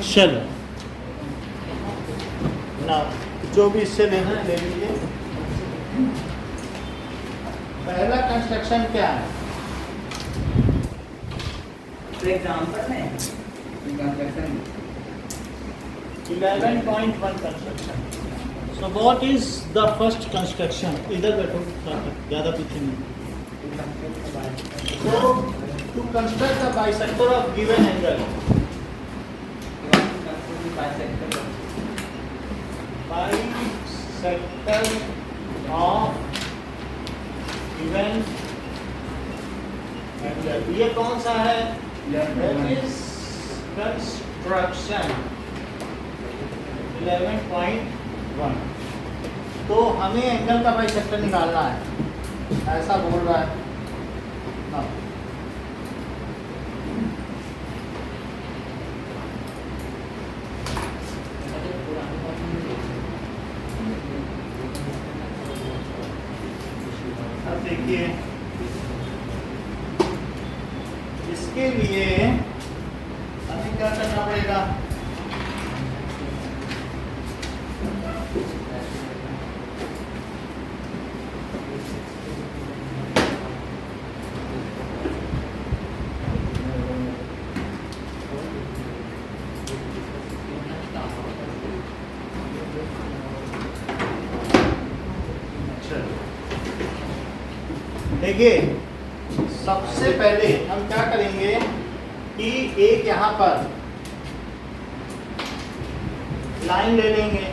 चलो ना, जो भी इससे लेना है ले लीजिए। पहला कंस्ट्रक्शन क्या है? एग्जाम्पल में 11.1 construction. So what is the first construction? इधर बैठो, ज़्यादा पीछे नहीं। So to construct a bisector of given angle, bisector of given angle, ये कौन सा है? That is construction 11.1। तो हमें एंगल का बाइसेक्टर निकालना है, ऐसा बोल रहा है ना। अब देखिए, इसके लिए हमें क्या करना पड़ेगा? देखिए, सबसे पहले हम क्या करेंगे कि एक यहाँ पर लाइन ले लेंगे,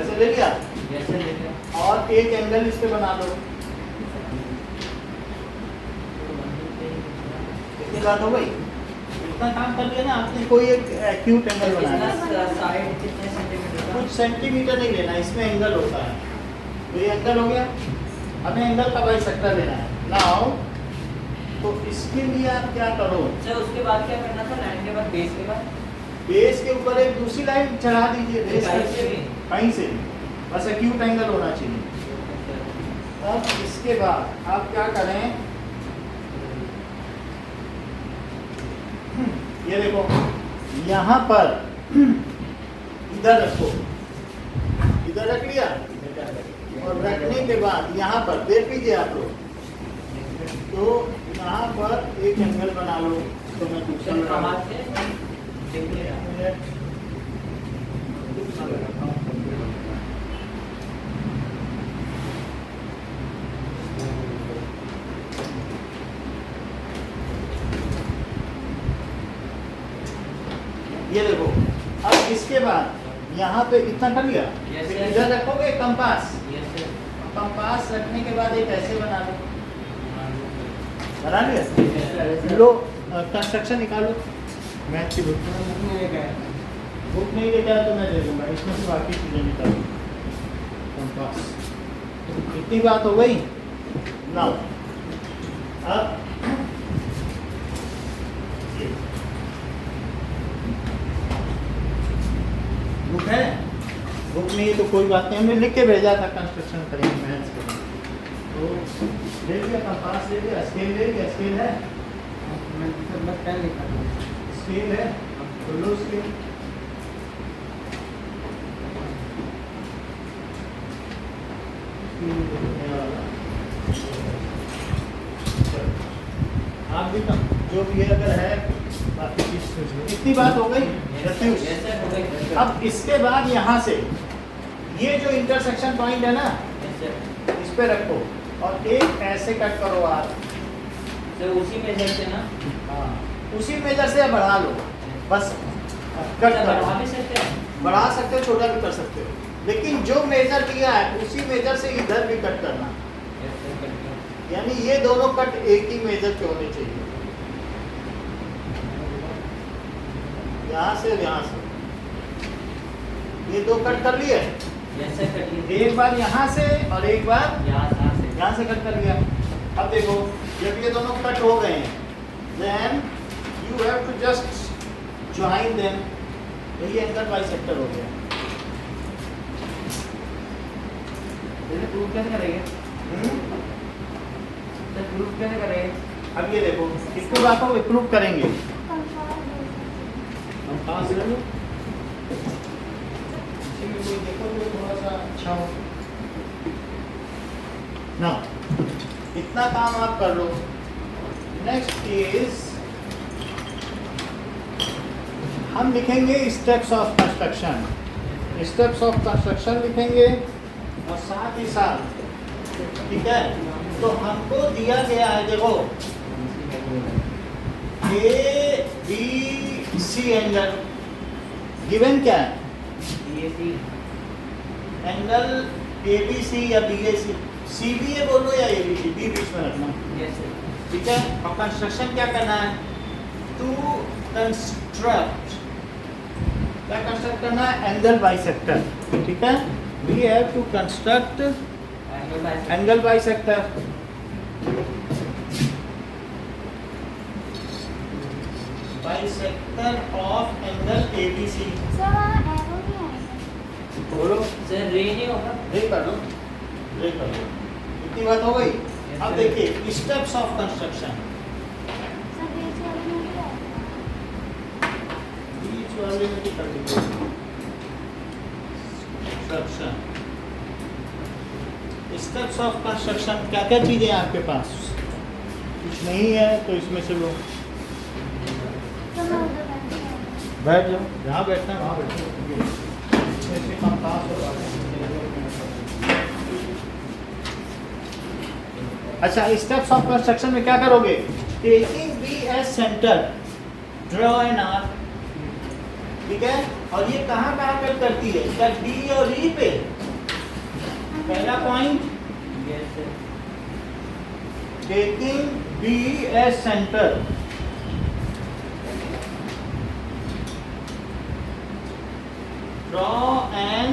ऐसे ले लिया, और एक एंगल इस पे बना लो। इतनी बात हो गई, इतना काम कर लिया ना आपने। कोई एक एक्यूट एंगल बनाना, कुछ सेंटीमीटर नहीं लेना, इसमें एंगल होता है। तो ये एंगल हो गया, हमें एंगल का बाइसेक्टर लेना है नाउ। तो इसके लिए आप क्या करो? सर उसके बाद क्या करना था? लाइन के बाद बेस के बाद बेस के ऊपर एक दूसरी लाइन चढ़ा दीजिए, बेस कहीं से, बस एक्यूट एंगल होना चाहिए। अब इसके बाद आप क्या करें, ये देखो यहाँ पर इधर रखो, इधर रख लिया, और रखने के बाद यहाँ पर देख लीजिए आप लोग, तो यहाँ पर एक एंगल बना लो। तो मैं दूसरा ये देखो। अब इसके बाद यहाँ पे इतना कर लिया, इधर रखोगे कंपास, कंपास रखने के बाद एक ऐसे बना लो, बना लिया। लो कंस्ट्रक्शन निकालो। मैथ की बुक नहीं लेकर आया तो मैं दे दूंगा, इसमें से बाकी चीज़ें निकालो। कंपास, इतनी बात हो गई ना। अब बुक है, बुक नहीं है तो कोई बात नहीं, हमने लिख के भेजा था कंस्ट्रक्शन करेंगे मैथ्स के। तो ले लिया, कंपास ले लिया, स्केल ले लिया, स्केल है, स्केल है, तो लो स्केल। आप भी कम जो भी है, अगर है बाकी चीज। इतनी बात हो गई। अब इसके बाद यहाँ से ये जो इंटरसेक्शन पॉइंट है ना, इस पे रखो और एक ऐसे कट करो आप। तो उसी मेजर से ना? हाँ, उसी मेजर से बढ़ा लो, बस कट करो। बढ़ा सकते हो, छोटा भी कर सकते हो, लेकिन जो मेजर किया है उसी मेजर से इधर भी कट करना। यानी ये दोनों कट एक ही मेजर के होने चाहिए, यहाँ से यहाँ से। ये दो कट कर लिए, एक बार यहाँ से और एक बार यहाँ से कट कर लिया। अब देखो, जब ये दोनों कट हो गए हैं, then you have to just join them। यही एंगल बाइसेक्टर हो गया। प्रूफ कैसे करेंगे? प्रूफ कैसे करेंगे? अब ये देखो, इसको बातों को प्रूव करेंगे। हम कहाँ से लेंगे? इसी में कोई देखो जो थोड़ा सा अच्छा हो ना। इतना काम आप कर लो। नेक्स्ट इज हम लिखेंगे steps of construction. Steps of construction लिखेंगे और साथ ही साथ, ठीक है, तो हमको दिया गया है, देखो ABC एंगल गिवन क्या है? एंगल ABC या BAC, CBA बोलो या ABC, बी बीच में रखना, ठीक है। और कंस्ट्रक्शन क्या करना है? टू कंस्ट्रक्ट, क्या कंस्ट्रक्ट करना है? एंगल बाइसेक्टर, ठीक है। We have to construct angle bisector. Bisector of angle ABC। बोलो सर रे नहीं होगा। रे कर लो, रे कर लो। इतनी बात हो गई। अब देखिए स्टेप्स ऑफ कंस्ट्रक्शन। बीच वाले में भी कर दीजिए कंस्ट्रक्शन। स्टेप्स ऑफ कंस्ट्रक्शन क्या क्या चीजें हैं आपके पास? कुछ नहीं है तो इसमें से लो, बैठ जाओ, जहाँ बैठना है वहाँ बैठो। इसमें से कंपास और अच्छा, स्टेप्स ऑफ कंस्ट्रक्शन में क्या करोगे? Taking B as centre, draw an arc, ठीक है। और ये कहाँ कहाँ कट करती है? क्या डी और ई पे? पहला point, taking B as centre, draw an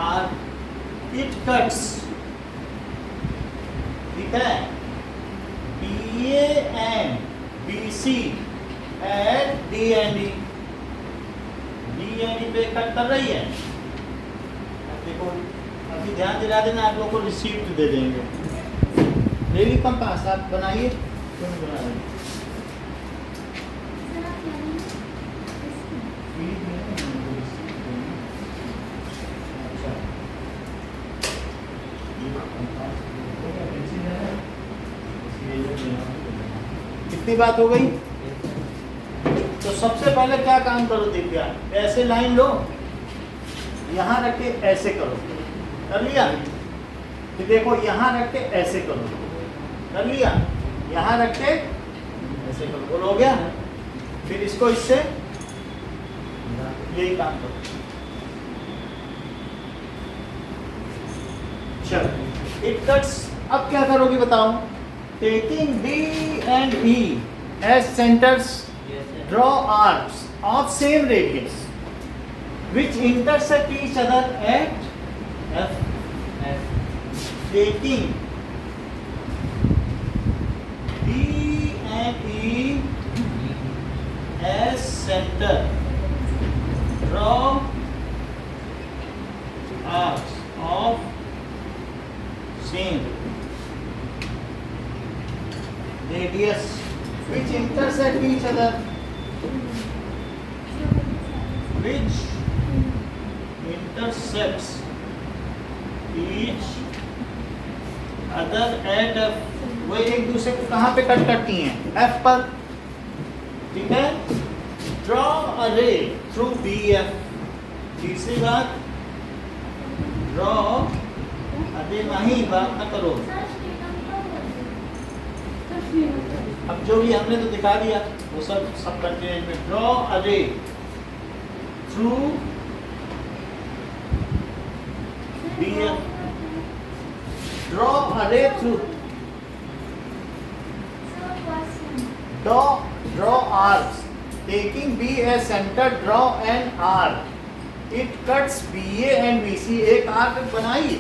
arc, it cuts, ठीक है, BA and BC at D and E, D and E पे कट कर रही है। अब देखो, अभी ध्यान दिला देना, आप लोगों को रिसीप्ट दे देंगे। ले ली कंपास, आप बनाइए, क्यों नहीं बना रहे? कितनी बात हो गई? तो सबसे पहले क्या काम करो, देखिए ऐसे लाइन लो, यहाँ रख के ऐसे करो, कर लिया। फिर देखो यहाँ रख के ऐसे करो, कर लिया। यहाँ रख के ऐसे करो, बोलो हो गया। फिर इसको इससे यही काम करो। चलो, इट कट्स। अब क्या करोगे बताओ? Taking B and E as centers, draw arcs of same radius which intersect each other at F. Taking B and E as center, draw arcs of same radius which intersect each other, which intersects each other at F। वो एक दूसरे को कहाँ पे cut करती हैं? F पर, ठीक है। Draw a ray through BF। तीसरी बात, draw अरे नहीं, बात ना करो। अब जो भी हमने तो दिखा दिया, वो सब कंटेंट में। ड्रॉ अ रे थ्रू BF, ड्रॉ अ रे through, draw arcs, taking B as center, draw an arc, it cuts BA and BC। एक आर्क बनाई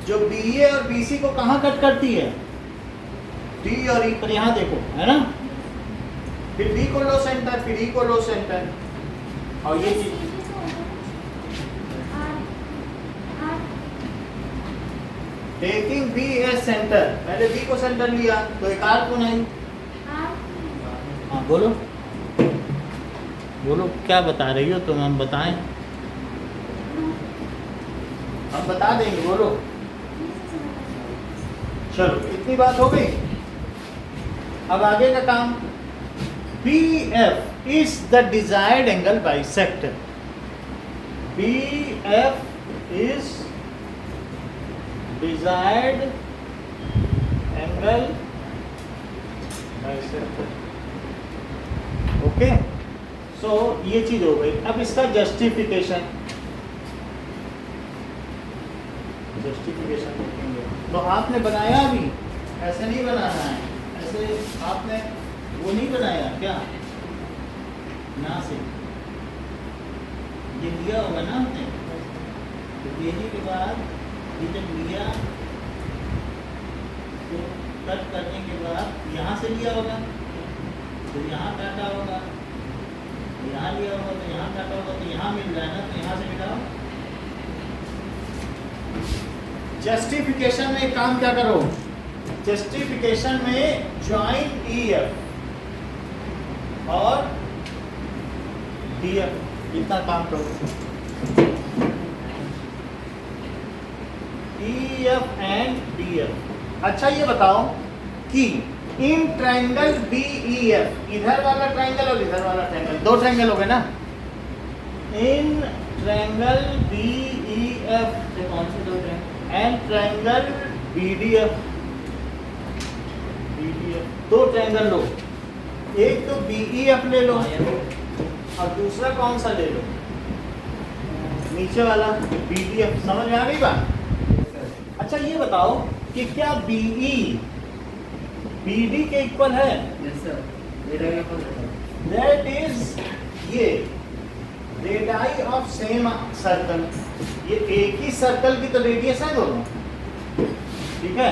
जो BA और BC को कहाँ कट करती है? D और E पर, यहाँ देखो, है ना। फिर D को लो सेंटर, फिर E को लो सेंटर, और ये चीज टेकिंग बी एज सेंटर, पहले बी को सेंटर लिया तो एक आर्क बनाई। हाँ बोलो बोलो क्या बता रही हो तुम, हम बताएं, हम बता देंगे, बोलो। चलो इतनी बात हो गई। अब आगे का काम, P F is the desired angle bisector. P F is desired angle bisector. Okay, so ये चीज हो गई। अब इसका जस्टिफिकेशन देखेंगे। तो आपने बनाया भी, ऐसे नहीं बनाना है, ऐसे आपने वो नहीं बनाया क्या, ना से ये लिया होगा ना आपने, तो लेने के बाद ये जब लिया तो कट करने के बाद यहाँ से लिया होगा तो यहाँ काटा होगा, यहाँ लिया होगा तो यहाँ काटा होगा, तो यहाँ मिल रहा है ना, तो यहाँ से मिला। जस्टिफिकेशन में एक काम क्या करो, जस्टिफिकेशन में ज्वाइन ई एफ और डी एफ, इतना काम करो। E F and D F. अच्छा ये बताओ कि in triangle B E F, इधर वाला ट्रायंगल और इधर वाला ट्रायंगल, दो ट्रायंगल हो गए ना। In triangle B E F से कौन से दो triangle? And triangle B D F, दो ट्रायंगल लो, एक तो बी ई एफ ले लो और दूसरा कौन सा ले लो, नीचे वाला बी डी एफ। समझ में आ गई बात? अच्छा ये बताओ कि क्या बी ई बी डी के इक्वल है? दैट इज ये रेडियस ऑफ सेम सर्कल, ये एक ही सर्कल की तो रेडियस है दोनों, ठीक है।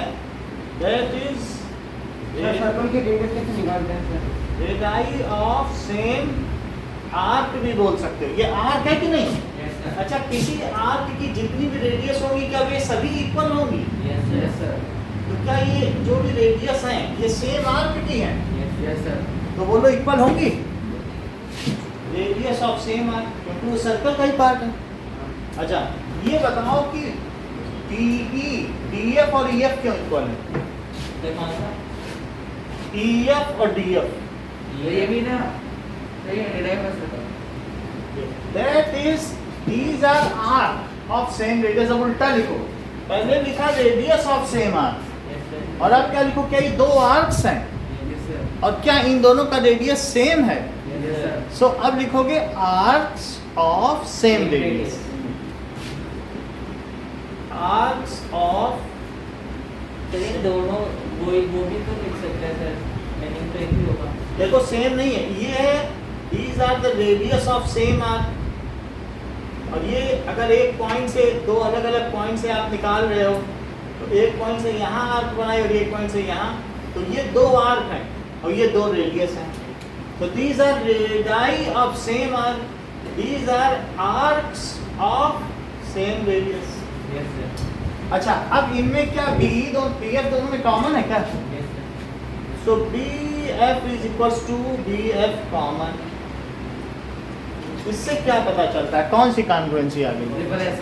दैट इज सर्कल की रेडियस कैसे निकालते हैं sir? Radius of same arc भी बोल सकते हो, ये आर्क है कि नहीं? Yes, sir. अच्छा, किसी आर्क की जितनी भी रेडियस होगी क्या वे सभी इक्वल होंगी? Yes, sir. तो क्या ये जो भी रेडियस हैं ये सेम आर्क की हैं? Yes, sir. तो बोलो इक्वल होंगी, रेडियस ऑफ सेम आर्क, क्योंकि वो सर्कल का ही पार्ट है। अच्छा ये बताओ कि DE, DF और EF क्यों इक्वल है? तो कौन सा? EF और DF, ये भी ना सही है, रेडियस बस that is these are arc of same radius। अब उल्टा लिखो, पहले लिखा radius of same arc Yes, sir. और अब क्या लिखो, क्या ये दो आर्क्स हैं Yes, sir. और क्या इन दोनों का रेडियस सेम है? Yes, sir. सो अब लिखोगे arcs of same radius, arcs of तो ये दोनों वो भी तो लिख सकते हैं सर, मीनिंग तो एक ही होगा। देखो सेम नहीं है, ये है these are the radius of same arc, और ये अगर एक पॉइंट से दो अलग अलग पॉइंट से आप निकाल रहे हो तो एक पॉइंट से यहाँ आर्क बनाए और एक पॉइंट से यहाँ, तो ये दो आर्क हैं और ये दो रेडियस हैं। तो these are radii of same arc, these are arcs of same radius। Yes, sir. अच्छा अब इनमें क्या BE दोनों PF दोनों में कॉमन है क्या? Yes, sir. So BF is equals to BF common. इससे क्या पता चलता है, कौन सी कॉन्ग्रुएंसी आ गई? Triple S.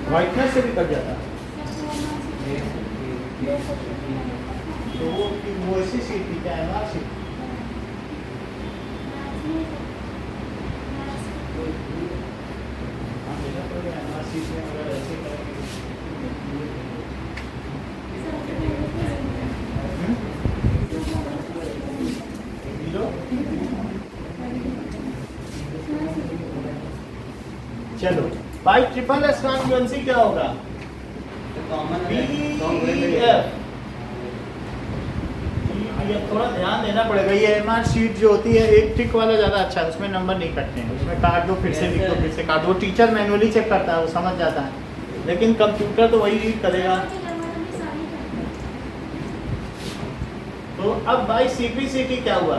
व्हाइटनेस से भी कट जाता है, तो वो ऐसी सीट थी क्या, MR सीट? MR सीट में अगर ऐसे करेंगे चलो बाई ट्रिपल एस कॉन्ग्रुएंसी क्या होगा? BF थोड़ा ध्यान देना पड़ेगा, ये MR शीट जो होती है एक टिक वाला ज़्यादा अच्छा है, उसमें नंबर नहीं कटते हैं, उसमें काट दो फिर से लिख दो फिर से काट दो, वो टीचर मैनुअली चेक करता है, वो समझ जाता है, लेकिन कंप्यूटर तो वही रीड करेगा। तो अब बाई CPCT क्या हुआ?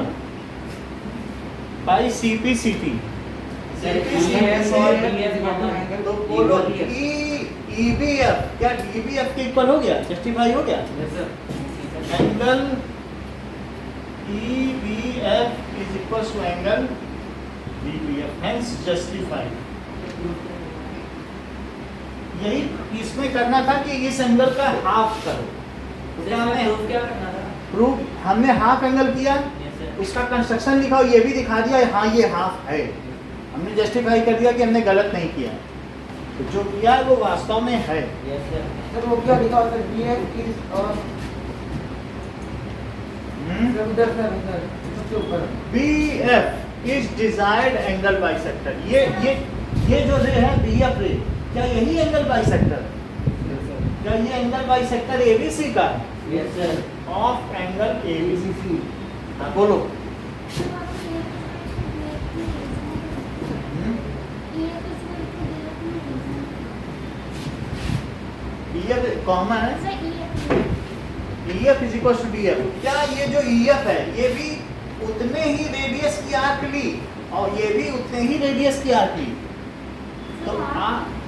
By CPCT। तो बोलो EBF क्या DBF के इक्वल हो गया, जस्टिफाई हो गया। Angle EBF is equal to angle DBF, hence justified. यही इसमें करना था कि इस एंगल का हाफ करो। तो क्या हमने क्या करना था? प्रूफ, हमने हाफ एंगल किया, उसका कंस्ट्रक्शन लिखा और ये भी दिखा दिया हाँ ये हाफ है। हमने जस्टिफाई कर दिया कि हमने गलत नहीं किया, तो जो किया है वो वास्तव में है। सर वो क्या लिखा होता है BF is और उधर सर उधर सबसे ऊपर BF is desired angle bisector. ये जो रे है BF रे, क्या यही एंगल बाइसेक्टर, क्या ये एंगल बाइसेक्टर ABC का ऑफ एंगल ABC? हाँ बोलो। BF कॉमन है, EF is equal to BF। क्या ये जो EF है ये भी उतने ही रेडियस की आर्क ली और ये भी उतने ही रेडियस की आर्क ली, तो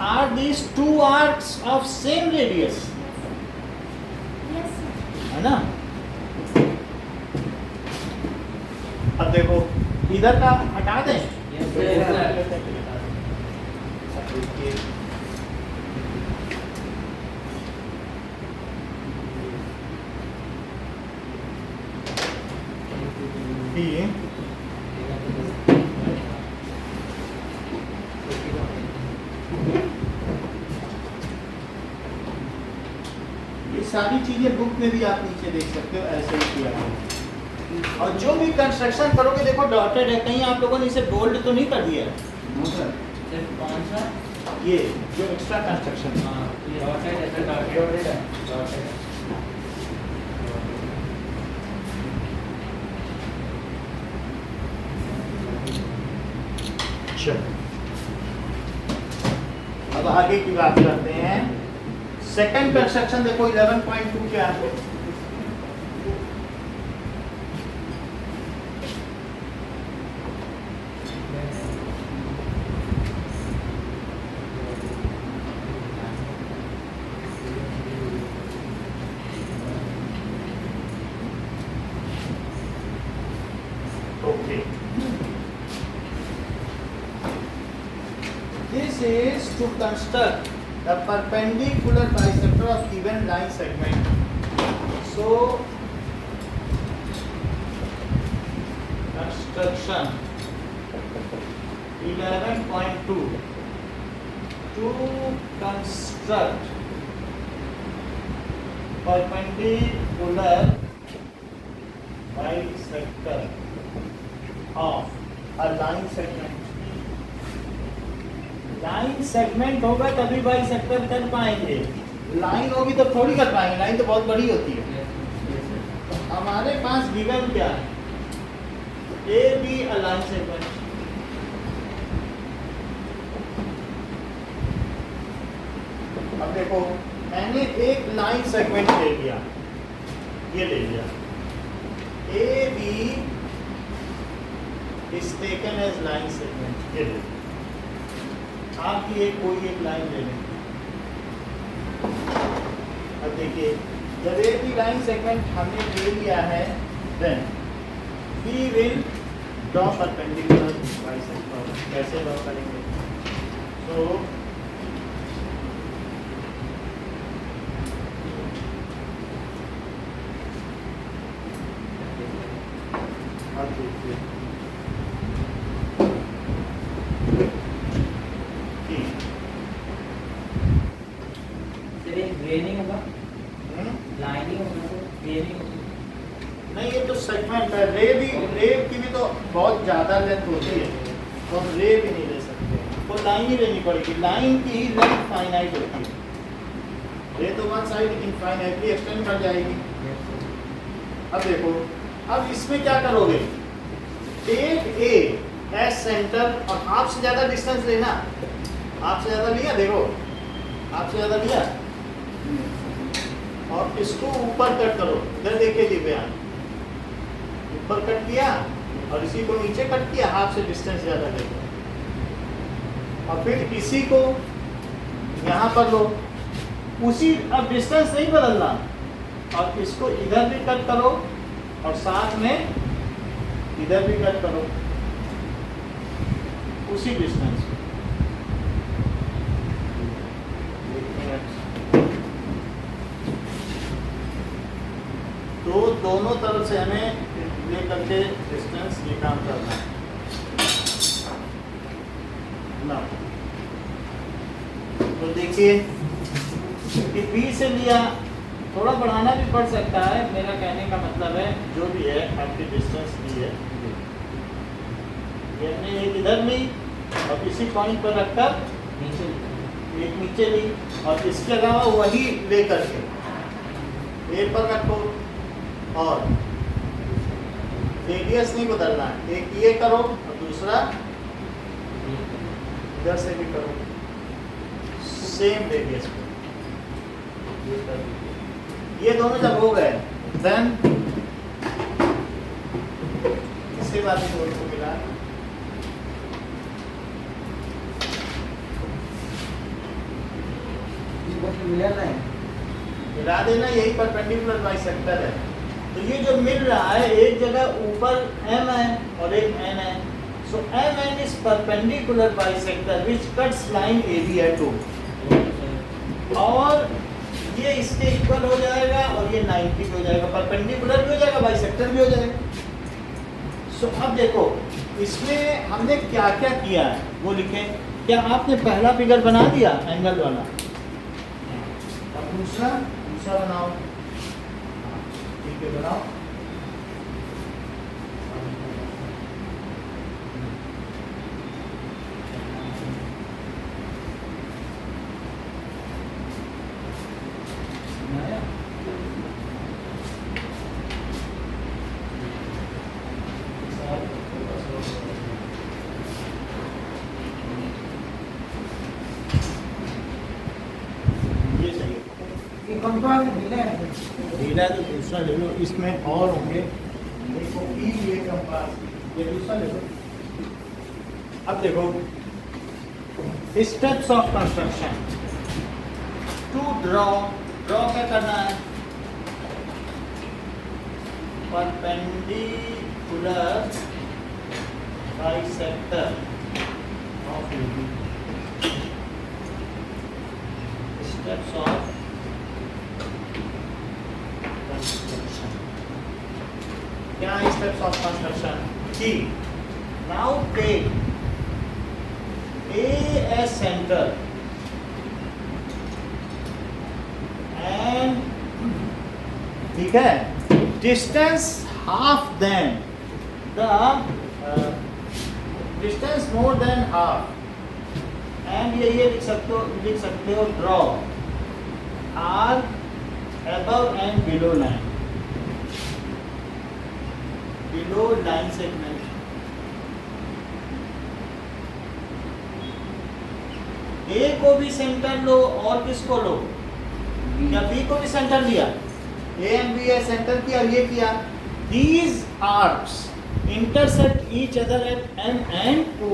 are these two arcs of same radius, है ना। अब देखो इधर का हटा दें, ये सारी चीजें बुक में भी आप नीचे देख सकते हो, ऐसे ही किया है। और जो भी कंस्ट्रक्शन करोगे देखो डॉटेड है, कहीं आप लोगों ने इसे बोल्ड तो नहीं कर दिया है? कौन सा? ये जो एक्स्ट्रा कंस्ट्रक्शन है। हाँ, ये डॉटेड है, डॉटेड है। अब आगे की बात करते हैं। सेकंड कंस्ट्रक्शन देखो 11.2 क्या है। Okay, this is to construct the perpendicular bisector of given line segment. So construction 11.2 to construct perpendicular bisector of a line segment. Line segment होगा तभी बाइसेक्टर कर पाएंगे, लाइन होगी तो थोड़ी कर पाएंगे, लाइन तो बहुत बड़ी होती है। तो हमारे पास गिवन क्या है, A be a line segment. अब देखो मैंने एक लाइन सेगमेंट ले लिया, ये ले लिया, A B is taken as line segment. ये ले आपकी एक कोई एक लाइन ले लें। अब देखिए जब एक भी लाइन सेगमेंट हमने ले लिया है, then we will draw perpendicular bisector. कैसे ड्रॉ करेंगे? तो अब देखिए नहीं होगा, लाइनिंग होगा, नहीं होगा। नहीं, ये तो सेगमेंट है। रे की भी तो बहुत ज़्यादा लेंथ होती है, तो हम रे भी नहीं ले सकते, तो लाइन ही लेनी पड़ेगी। लाइन की ही लेंथ फाइनाइट होती है, रे तो वन साइड इनफाइनाइटली एक्सटेंड कर जाएगी। अब देखो, अब इसमें क्या करोगे, टेक ए एज सेंटर और हाफ से ज़्यादा डिस्टेंस लेना। हाफ से ज़्यादा लिया, देखो हाफ से ज़्यादा लिया और इसको ऊपर कट करो। इधर देखिए जी बयान, ऊपर कट किया और इसी को नीचे कट किया, हाफ से डिस्टेंस ज़्यादा लेते हैं। और फिर इसी को यहाँ पर लो, उसी अब डिस्टेंस नहीं बदलना, और इसको इधर भी कट करो और साथ में इधर भी कट करो उसी डिस्टेंस। तो दोनों तरफ से हमें ले करके डिस्टेंस ये काम करना है ना। तो देखिए कि बी से लिया, थोड़ा बढ़ाना भी पड़ सकता है, मेरा कहने का मतलब है जो भी है आपकी डिस्टेंस दी है, ये हमने एक इधर ली और इसी पॉइंट पर रखकर एक नीचे ली, और इसके अलावा वही ले करके एक पर रखो, और रेडियस नहीं बदलना है, एक ये करो और दूसरा इधर से भी करो, सेम रेडियस पे ये दोनों जब हो गए, देन इसके बाद इन दोनों को मिला, मिला देना, यही परपेंडिकुलर बाइसेक्टर है। तो ये जो मिल रहा है, एक जगह ऊपर m है और एक n है, so mn is perpendicular bisector which cuts line AB at O, और ये इसके इक्वल हो जाएगा और ये 90 हो जाएगा, परपेंडिकुलर भी हो जाएगा, बाइसेक्टर भी हो जाएगा। सो अब देखो इसमें हमने क्या क्या किया है वो लिखें। क्या आपने पहला फिगर बना दिया एंगल वाला? अब दूसरा बनाओ, ठीक है बनाओ। ढीला तो दूसरा ले लो, इसमें और होंगे, देखो ये कंपास, ये दूसरा ले लो। अब देखो steps of construction to draw क्या करना है, perpendicular bisector of AB, steps of क्या steps of construction? Key. Now take A as center and ठीक है, distance half then the distance more than half and ये लिख सकते हो draw R above and below line, below line segment। A को भी centre लो और किसको लो, या B को भी सेंटर लिया, A and B है सेंटर किया और ये किया। These arcs intersect each other at M and O,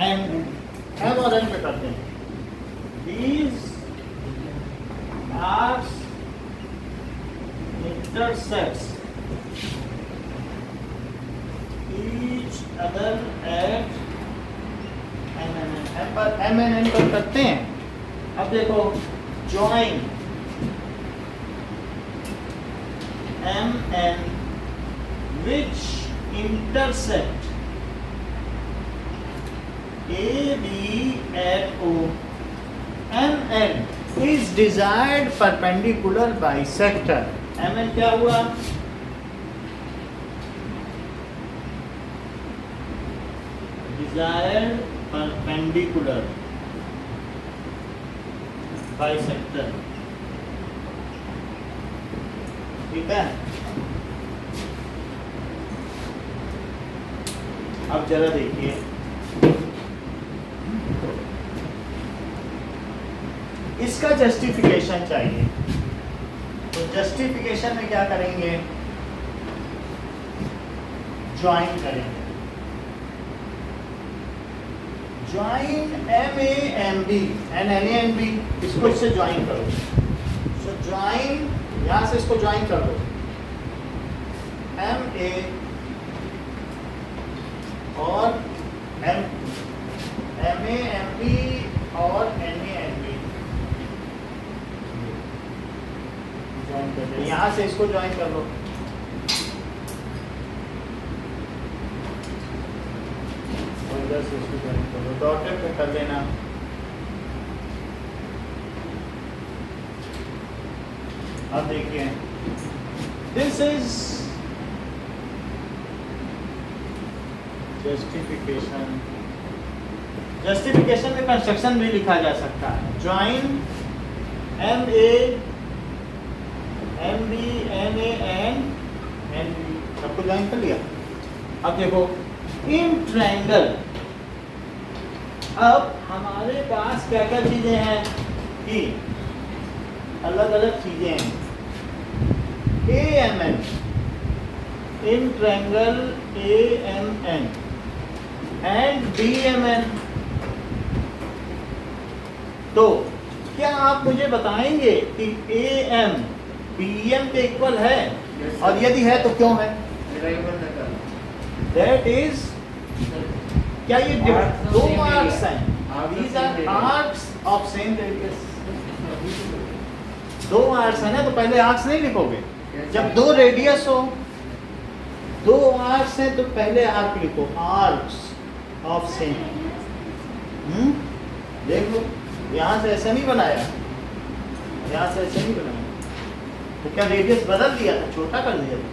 M और N पे करते हैं। These arcs intersects each other at M and N पर करते हैं। अब देखो join M N which intersect A B at O, M N is desired perpendicular bisector। M N क्या हुआ, desired perpendicular bisector, ठीक है। अब जरा देखिए इसका जस्टिफिकेशन चाहिए, तो जस्टिफिकेशन में क्या करेंगे, ज्वाइन करेंगे। ज्वाइन MAMB एंड NANB, इसको इससे ज्वाइन करो। सो ज्वाइन, यहाँ से इसको ज्वाइन कर दो, MA और MAMB और NANB ज्वाइन कर दो। यहाँ से इसको ज्वाइन कर लो। इधर से इसको ज्वाइन कर लो, डॉटेड पे कर लेना। अब देखिए, दिस इज जस्टिफिकेशन। जस्टिफिकेशन में कंस्ट्रक्शन भी लिखा जा सकता है। Join MA MB NA and NB सबको ज्वाइन कर लिया। अब देखो इन ट्रायंगल, अब हमारे पास क्या क्या चीजें हैं कि अलग अलग चीजें हैं। AMN, in triangle AMN and BMN। तो क्या आप मुझे बताएंगे कि AM BM के इक्वल है, और यदि है तो क्यों है? दैट इज, क्या ये दो आर्क्स हैं? These are arcs of same radius। दो आर्क्स है ना, तो पहले आर्क्स नहीं लिखोगे? जब दो रेडियस हो, दो आर्क्स हैं तो पहले आर्क लिखो, आर्क्स ऑफ सेम। देख लो, यहाँ से ऐसे नहीं बनाया, यहाँ से ऐसे नहीं बनाया, तो क्या रेडियस बदल दिया था, छोटा कर दिया था?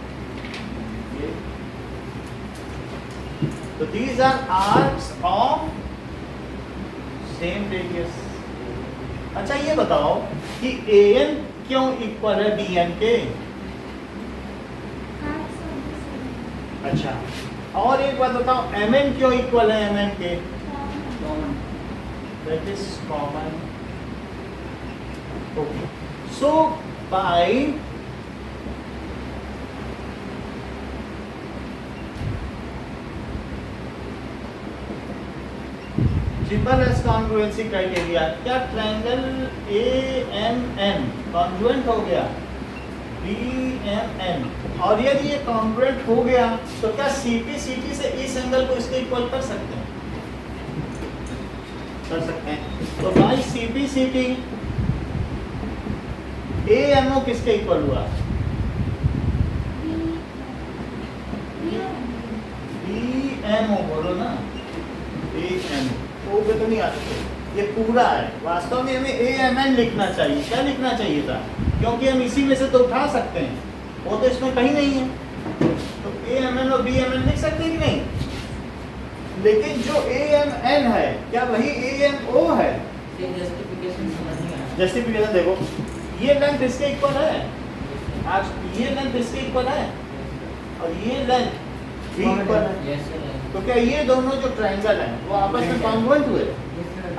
तो these are arcs of same radius। अच्छा ये बताओ कि AN क्यों इक्वल है BN के? अच्छा, और एक बात बताओ, MN क्यों इक्वल है MN के? That is common। Okay, so by triple S congruency criteria, क्या ट्रायंगल AMN कॉन्ग्रुएंट हो गया BMN, और यदि ये कॉन्ग्रुएंट हो गया तो क्या CT से इस एंगल को इसके इक्वल कर सकते हैं? कर सकते हैं। तो बाई CT AMO किसके इक्वल हुआ? BMO बोलो ना, AMO पे तो नहीं आ सकते, ये पूरा है। वास्तव में हमें AMN लिखना चाहिए। क्या लिखना चाहिए था? क्योंकि हम इसी में से तो उठा सकते हैं, वो तो इसमें कहीं नहीं है। तो AMN और BMN लिख सकते हैं कि नहीं? लेकिन जो AMN है, क्या वही AMO है? जस्टिफिकेशन देखो, ये लेंथ इसके इक्वल है, आज ये लेंथ इसके इक्वल है, और ये लेंथ भी इक्वल है। तो क्या ये दोनों जो ट्रायंगल हैं वो आपस में कॉन्ग्रुएंट हुए?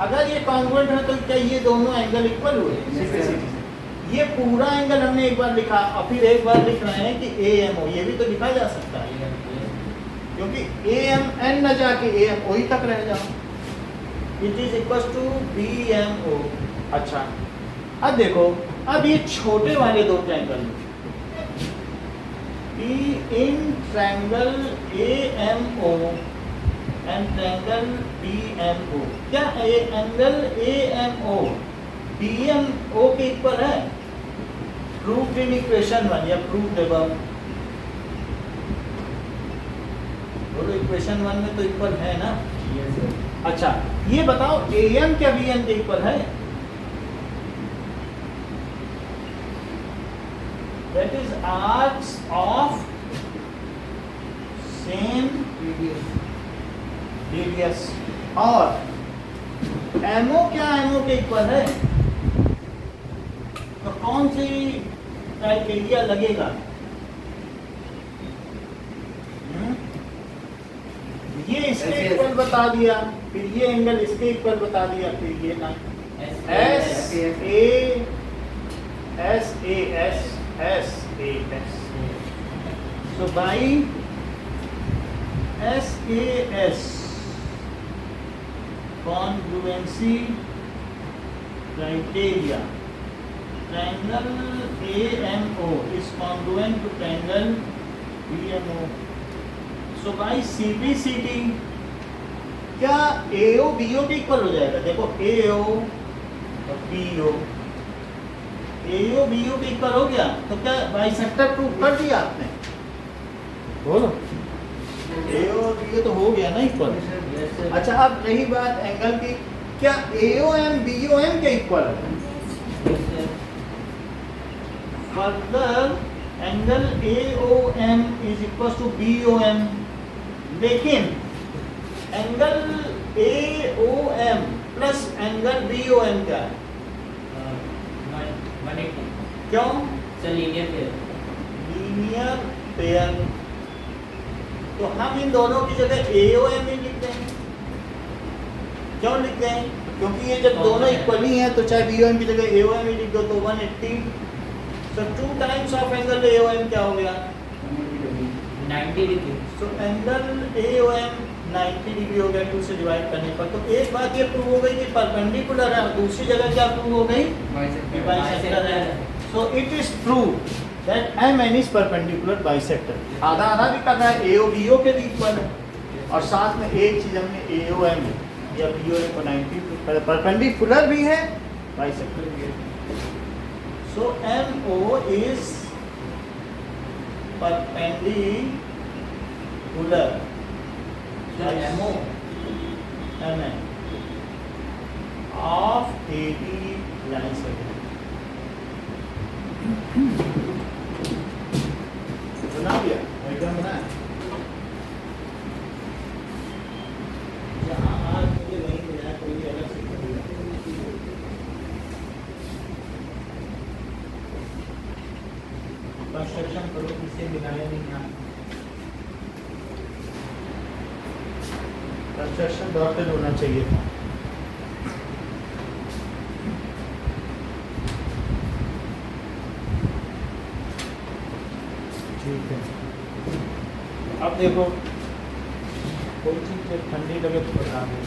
अगर ये कॉन्ग्रुएंट है तो क्या ये दोनों एंगल इक्वल हुए? ये पूरा एंगल हमने एक बार लिखा, और फिर एक बार लिख रहे हैं कि AMO, ये भी तो लिखा जा सकता है, क्योंकि AMN न जाके AMO ही तक रह जाओ। It is equal to BMO। अच्छा, अब देखो, अब ये छोटे वाले दो triangle in triangle AMO and triangle BMO, क्या एंगल AMO BMO के इक्वल है? प्रूफ इन इक्वेशन 1 या प्रूफ above, बोलो इक्वेशन 1 में तो इक्वल है ना? अच्छा, ये बताओ AM क्या BN के इक्वल है? That is arcs of same radius। और MO क्या MO के इक्वल है? तो कौन सी क्राइटेरिया लगेगा? ये इसके इक्वल बता दिया, फिर ये एंगल इसके इक्वल बता दिया, फिर ये ना SAS। So by SAS congruency criteria. Triangle AMO is congruent to triangle BMO. So by CBCD क्या AO BO के इक्वल हो जाएगा? देखो AO और BO, AO BO के इक्वल हो गया तो क्या बाइसेक्टर प्रूव कर दिया आपने? बोलो AO और BO तो हो गया ना इक्वल। अच्छा अब रही बात एंगल की, क्या AOM BOM के इक्वल है? Further angle AOM is equal to BOM, लेकिन angle AOM plus angle BOM क्या है? 180 क्यों? Linear pair. तो हम इन दोनों की जगह AOM ही लिख देंगे। क्यों लिख दें? क्योंकि ये जब दोनों इक्वली हैं तो चाहे BOM की जगह AOM ही लिख दो तो 180। So 2 times of angle AOM क्या हो गया? 90 degree. So angle AOM 90 degree हो गया 2 से डिवाइड करने पर। तो एक बात ये प्रूव हो गई कि परपेंडिकुलर है, दूसरी जगह क्या प्रूव हो गई? बाइसेक्टर है। So it is proved that MN is perpendicular bisector। आधा आधा भी करना है, AO BO के भी इक्वल है और साथ में एक चीज हमने AOM या BOM को 90 परपेंडिकुलर भी है, बाइसेक्टर भी है। So MO is perpendicular MO MN of AB line segment। बना दिया आइटम बना। जहाँ आज मुझे नहीं मिला कोई अलग से करेगा। कंस्ट्रक्शन करो किससे मिलाया नहीं यहाँ। कंस्ट्रक्शन डॉटेड होना चाहिए था। ठीक है अब देखो कोई चीज जब ठंडी लगे तो बता दो।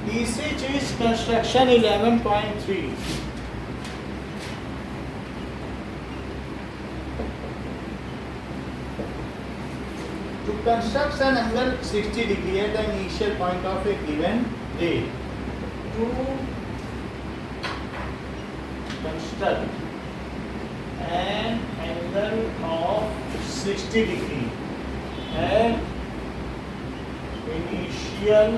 तीसरी चीज construction 11.3। To construct an angle 60 degree at the initial point of a given ray, to construct an angle of 60 degree at initial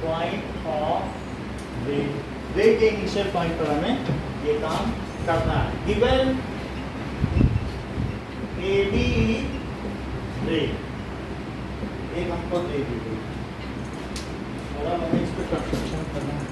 point of ray, ray के initial point पर हमें ये काम करना है। Given AD रे एक हमको दे दी गई और अब हमें इस पर कंस्ट्रक्शन करना है।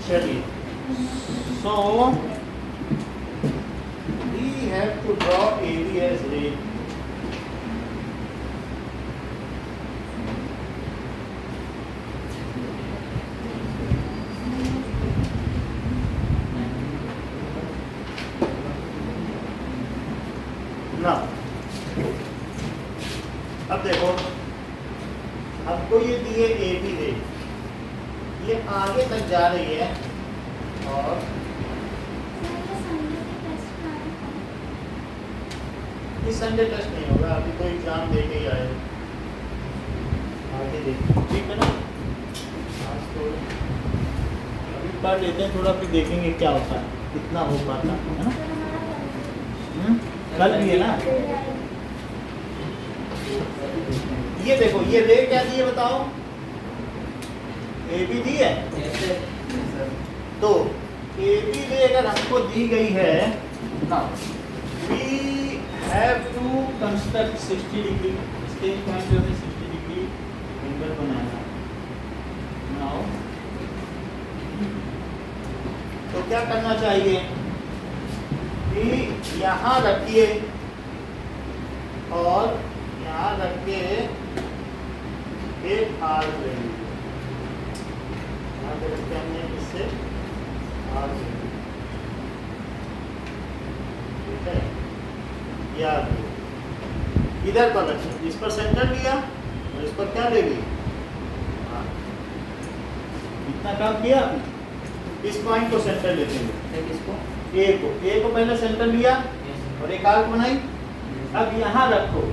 चलिए, so we have to draw AB as ray. आगे तक जा रही है और इस संडे टेस्ट नहीं होगा, अभी तो एग्जाम दे के ही आए, आगे देखिए, ठीक है ना। आज तो अभी पढ़ लेते हैं थोड़ा, फिर देखेंगे क्या होता है, कितना हो पाता है ना। कल भी है ना। ये देखो, ये रे क्या दी है बताओ, ए बी दी है। तो ए बी रे अगर हमको दी गई है ना, we have to construct 60 degree, stage point पे हमें 60 डिग्री एंगल बनाना। नाउ तो क्या करना चाहिए कि यहाँ रखिए और यहाँ रख के एक आर्क ले लीजिए, यहाँ पे रखते हमने इससे आर्क ले लीजिए, ठीक है। याद इधर पर रखिए, इस पर सेंटर लिया और इस पर क्या ले ली, इतना काम किया। इस पॉइंट को सेंटर लेते हैं, किसको? ए को पहले सेंटर लिया और एक आर्क बनाई। अब यहाँ रखो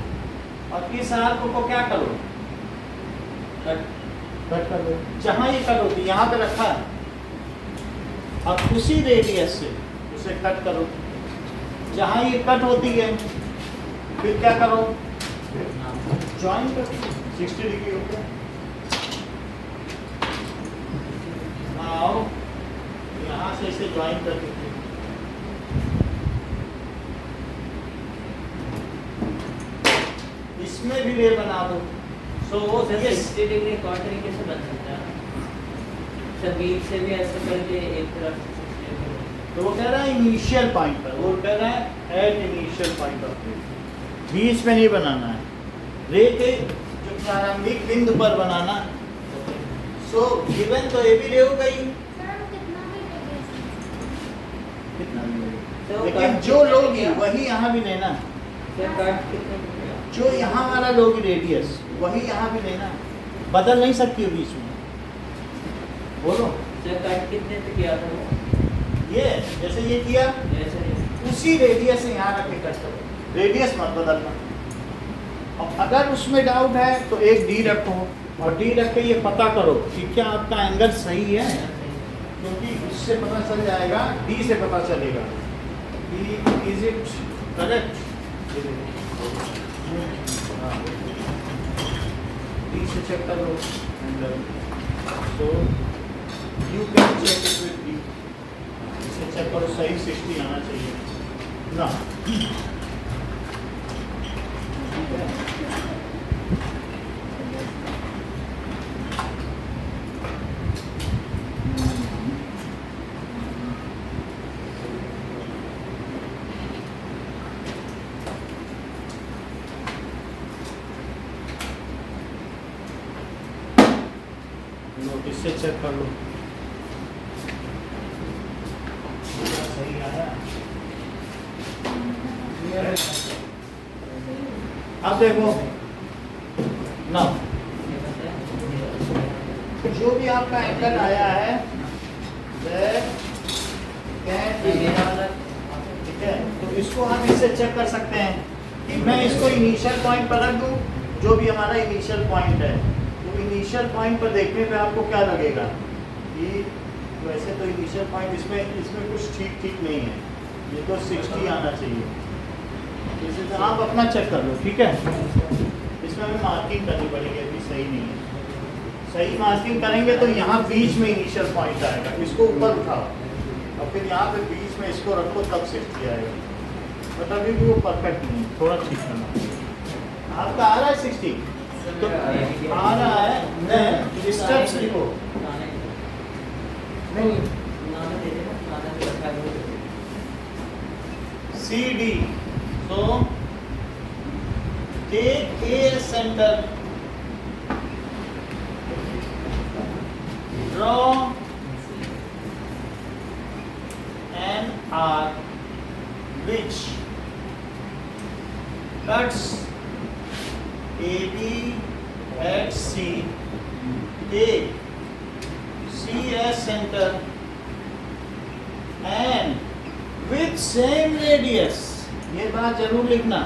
और इस आर्क को क्या करो, कट कर दो। जहाँ ये कट होती है यहाँ पे रखा है, अब उसी रेडियस से उसे कट करो। जहाँ ये कट होती है फिर क्या करो, ज्वाइन करो, 60 डिग्री हो गया। आओ यहाँ से इसे ज्वाइन कर देते हैं। इसमें भी रे बना दो। सो ये 60 डिग्री एक और तरीके से बन सकता है सर, बीच से भी ऐसे करके एक तरफ। तो वो कह रहा है इनिशियल पॉइंट पर, वो कह रहा है एट इनिशियल पॉइंट ऑफ रे, बीच में नहीं बनाना है, रे के जो प्रारंभिक बिंदु पर बनाना। सो गिवन तो ए भी रे हो गई, कितना भी, लेकिन जो लोगी वही यहाँ भी लेना, सर कट कितने? जो यहाँ वाला लोगी रेडियस वही यहाँ भी लेना, बदल नहीं सकती हो बीच में। बोलो सर कट कितने पे किया था वो? ये जैसे ये किया जैसे उसी रेडियस से यहाँ रख के कट करो, रेडियस मत बदलना। अब अगर उसमें डाउट है तो एक डी रखो और डी रख के ये पता करो कि क्या आपका एंगल सही है, क्योंकि उससे पता चल जाएगा, डी से पता चलेगा कि इज इट करेक्ट। डी से चेक कर लो angle, so you can check it with D. इसे चेक करो, सही 60 आना चाहिए ना, ठीक है। नोटिस से चेक कर लो सही आया। अब देखो ना, जो भी आपका एंगल आया है ठीक है, तो इसको हम इससे चेक कर सकते हैं कि मैं इसको इनिशियल पॉइंट पर रख दूं, जो भी हमारा इनिशियल पॉइंट है। तो इनिशियल पॉइंट पर देखने पे आपको क्या लगेगा कि वैसे तो इनिशियल पॉइंट इसमें कुछ ठीक नहीं है, ये तो 60 आना चाहिए। जैसे तो आप अपना चेक कर लो, ठीक है। इसमें हमें मार्किंग करनी पड़ेगी, अभी सही नहीं है। सही मार्किंग करेंगे तो यहाँ बीच में इनिशियल पॉइंट आएगा, इसको ऊपर उठाओ और फिर यहाँ पे बीच में इसको रखो, तब 60 आएगा। बट अभी भी वो परफेक्ट नहीं, थोड़ा ठीक करना। आपका आ रहा है 60 तो आ रहा है, नहीं स्टेप्स लिखो, नहीं CD. So take a center, draw an arc which cuts AB at C. Take C center and with same radius, ये बात जरूर लिखना।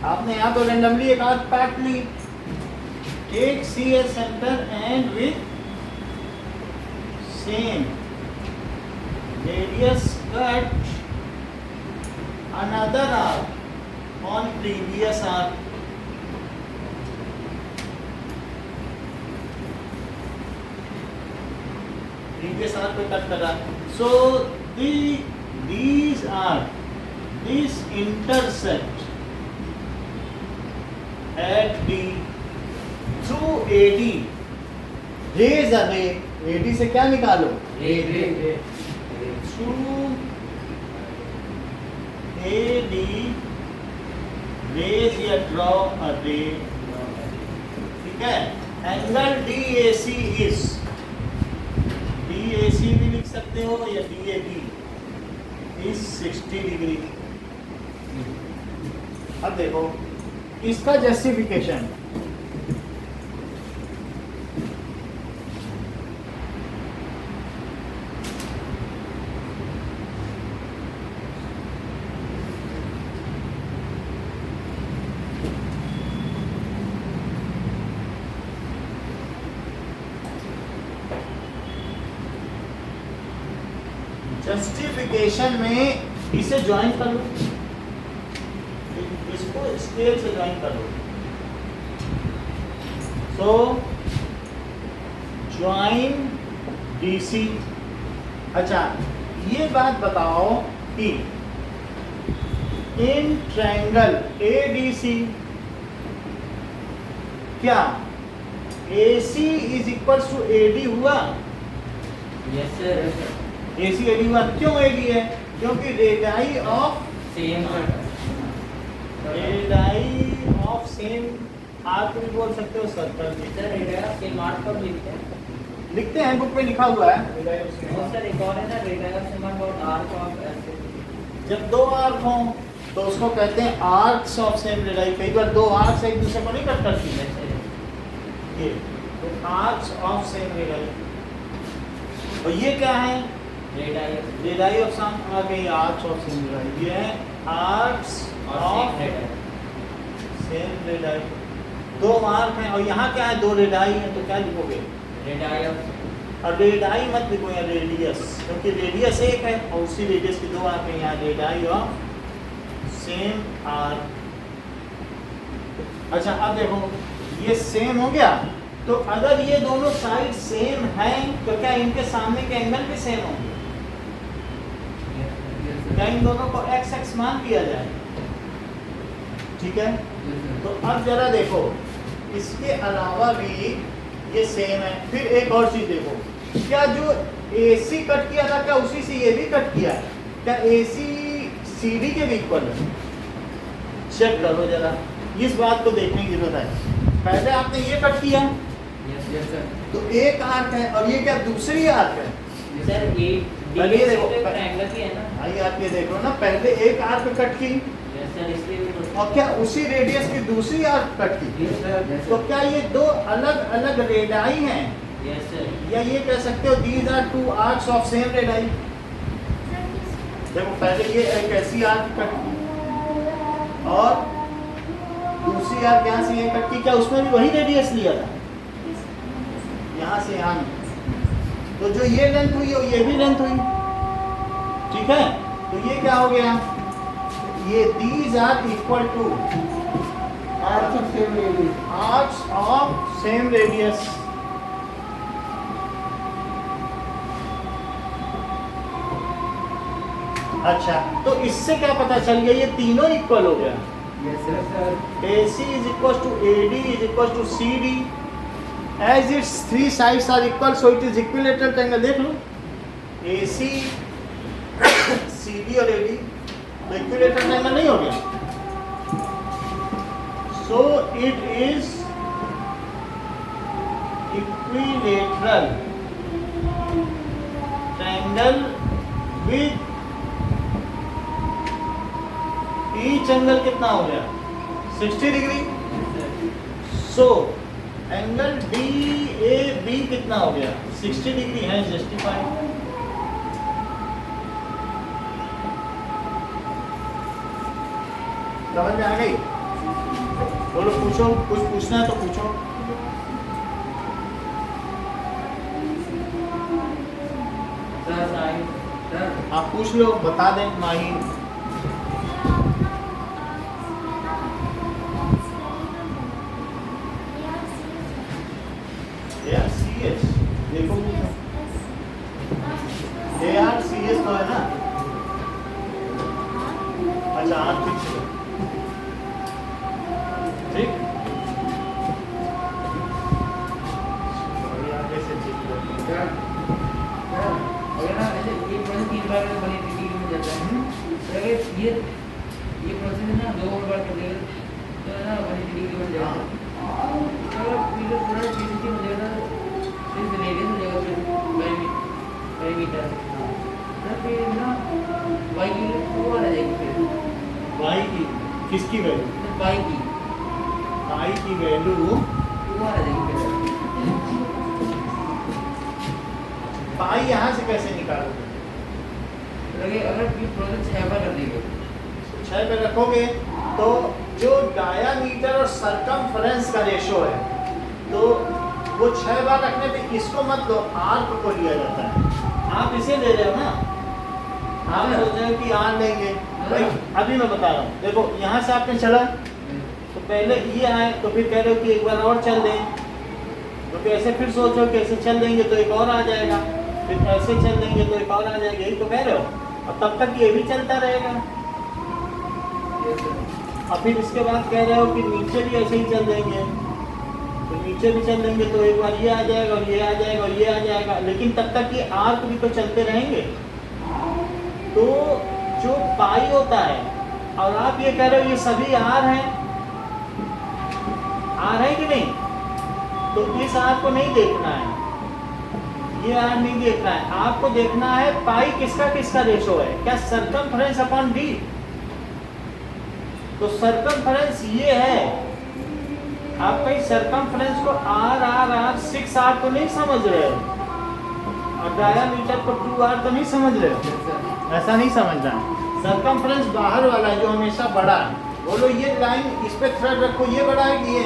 आपने यहाँ तो रेंडमली एक आध part Lee, take C as center and with same radius cut another arc on previous arc. Previous arc पे कट करा। So these intersect at D through AD. Rays away. AD से क्या निकालो? Through AD rays या draw a ray. ठीक है? Angle DAC is DAC भी लिख सकते हो या DAB is 60 डिग्री। अब देखो इसका जस्टिफिकेशन, जस्टिफिकेशन में इसे ज्वाइन कर लो, इसको स्केल से ज्वाइन कर लो। सो ज्वाइन DC। अच्छा ये बात बताओ कि इन ट्रायंगल ADC क्या AC is equal to AD हुआ? Yes sir. AC AD हुआ। क्यों AD है? क्योंकि रेडियाई ऑफ सेम आर्क भी बोल सकते हो, सर्कल भी। सर रेडियस सेम आर्क कब लिखते हैं? लिखते हैं, बुक में लिखा हुआ है। और सर एक और है ना, radius same arc arc of ऐसे। जब दो आर्क हों तो उसको कहते हैं आर्क्स ऑफ सेम रेडियाई। कई बार दो आर्क्स एक दूसरे को नहीं कट करती है, ये तो आर्क्स ऑफ सेम रेडियाई। और ये क्या है? रेडियाई ऑफ सम आ गई, आर्क्स ऑफ सेम रेडियाई। ये है आर्क्स ऑफ सेम रेडियाई। दो आर्क हैं और यहाँ क्या है? दो रेडियाई हैं, तो क्या लिखोगे? Radii of. और रेडियाई मत लिखो यहाँ रेडियस, क्योंकि रेडियस एक है और उसी रेडियस के दो आर्क हैं। यहाँ रेडियाई ऑफ सेम आर्क। अच्छा अब देखो ये सेम हो गया, तो अगर ये दोनों साइड सेम हैं तो क्या इनके सामने के एंगल भी सेम होंगे? क्या इन दोनों को x x मान दिया जाए? ठीक है, तो अब जरा देखो इसके अलावा भी ये सेम है। फिर एक और चीज देखो, क्या जो AC कट किया था क्या उसी से ये भी कट किया है? क्या AC CD के भी इक्वल है? चेक करो जरा, इस बात को देखने की जरूरत है। पहले आपने ये कट किया तो एक आर्क है और ये क्या दूसरी आर्क है? सर पहले ये देखो, ट्रायंगल ही है ना भाई आप ये देखो ना, पहले एक आर्क कट की सर, इसलिए और क्या उसी रेडियस की दूसरी आर्क कट की। तो क्या ये दो अलग अलग रेडियाई हैं? Yes sir. या ये कह सकते हो these are two arcs of same radii. देखो पहले ये एक ऐसी आर्क कट की और दूसरी आर्क यहाँ से ये कट की, क्या उसमें भी वही रेडियस लिया था? यहाँ से यहाँ नहीं। तो जो ये लेंथ हुई और ये भी लेंथ हुई, ठीक है। तो ये क्या हो गया? ये these are equal to arcs of same radius. arcs of same radius। अच्छा, तो इससे क्या पता चल गया? ये तीनों इक्वल हो गया। Yes sir. AC is equal to AD is equal to CD as its three sides are equal, so it is equilateral triangle। देख लो AC CD और AD तो इक्विलेटरल ट्रायंगल नहीं हो गया। So it is equilateral triangle with each angle कितना हो गया? 60 degree. So angle DAB कितना हो गया? 60 डिग्री है जस्टिफाइड। समझ में आ गई? बोलो, पूछो, कुछ पूछना है तो पूछो। आप पूछ लो, बता दें माहिर। ARCS देखो, ARCS तो है ना। अच्छा, आप ठीक है, ठीक। अभी आगे से ठीक है। अगर ना ऐसे ये प्रोसेस 3 बार में बनी डिग्री में जाता है, तो अगर ये प्रोसेस है ना 2 बार कर देगा तो है ना बनी डिग्री में जाएगा। अगर फिर थोड़ा डिग्री हो जाएगा तो फिर रेडियस हो जाएगा, फिर पैरामीटर तो फिर ना y की वैल्यू 2 आ जाएगी। फिर y की किसकी वैल्यू? y की y की वैल्यू 2 आ जाएगी। पाई यहाँ से कैसे निकालोगे? अगर ये प्रोसेस 6 बार कर देंगे 6 पे रखोगे तो जो डायामीटर और सरकमफ्रेंस का रेशो है, तो वो 6 बार रखने पे इसको मत लो, आर्क को लिया जाता है। आप इसे ले रहे हो ना, आप सोच रहे हो कि आर लेंगे। भाई अभी मैं बता रहा हूँ, देखो यहाँ से आपने चला तो पहले ये आए, तो फिर कह रहे हो कि एक बार और चल दें, तो ऐसे फिर सोचो कि ऐसे चल देंगे तो एक और आ जाएगा, फिर ऐसे चल देंगे तो एक और आ जाएगा, यही तो कह रहे हो। और तब तक ये भी चलता रहेगा। और फिर इसके बाद कह रहे हो कि नीचे भी ऐसे ही चल देंगे, तो नीचे भी चल देंगे तो एक बार ये आ जाएगा और ये आ जाएगा और ये आ जाएगा, लेकिन तब तक ये आर्क भी तो चलते रहेंगे। तो जो पाई होता है, और आप ये कह रहे हो ये सभी आर हैं, आर है कि नहीं, तो इस आर को नहीं देखना है, ये आर नहीं देखना है, आपको देखना है पाई किसका किसका रेशो है, क्या सरकमफ्रेंस अपॉन डी। तो सरकमफ्रेंस ये है, आप कहीं सरकमफ्रेंस को आर आर आर 6 आर तो नहीं समझ रहे हो, और डायामीटर को 2 आर तो नहीं समझ रहे हो, ऐसा नहीं समझना है। सरकमफ्रेंस बाहर वाला है जो हमेशा बड़ा है। बोलो ये लाइन इस पे थ्रेड रखो, ये बड़ा है कि ये,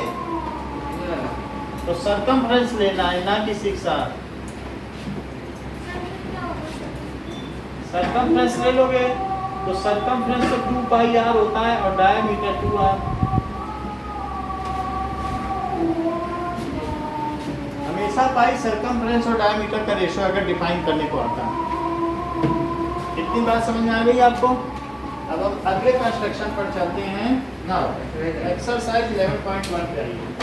तो सरकमफ्रेंस लेना है ना कि 6 आर। सरकमफ्रेंस ले लोगे तो सरकमफ्रेंस तो 2 पाई आर होता है और डायमीटर 2 आर। हमेशा पाई सरकमफ्रेंस और डायमीटर का रेशो अगर डिफाइन करने को आता है। इतनी बात समझ में आ गई आपको? अब हम अगले कंस्ट्रक्शन पर चलते हैं ना। एक्सरसाइज 11.1 पे आइए।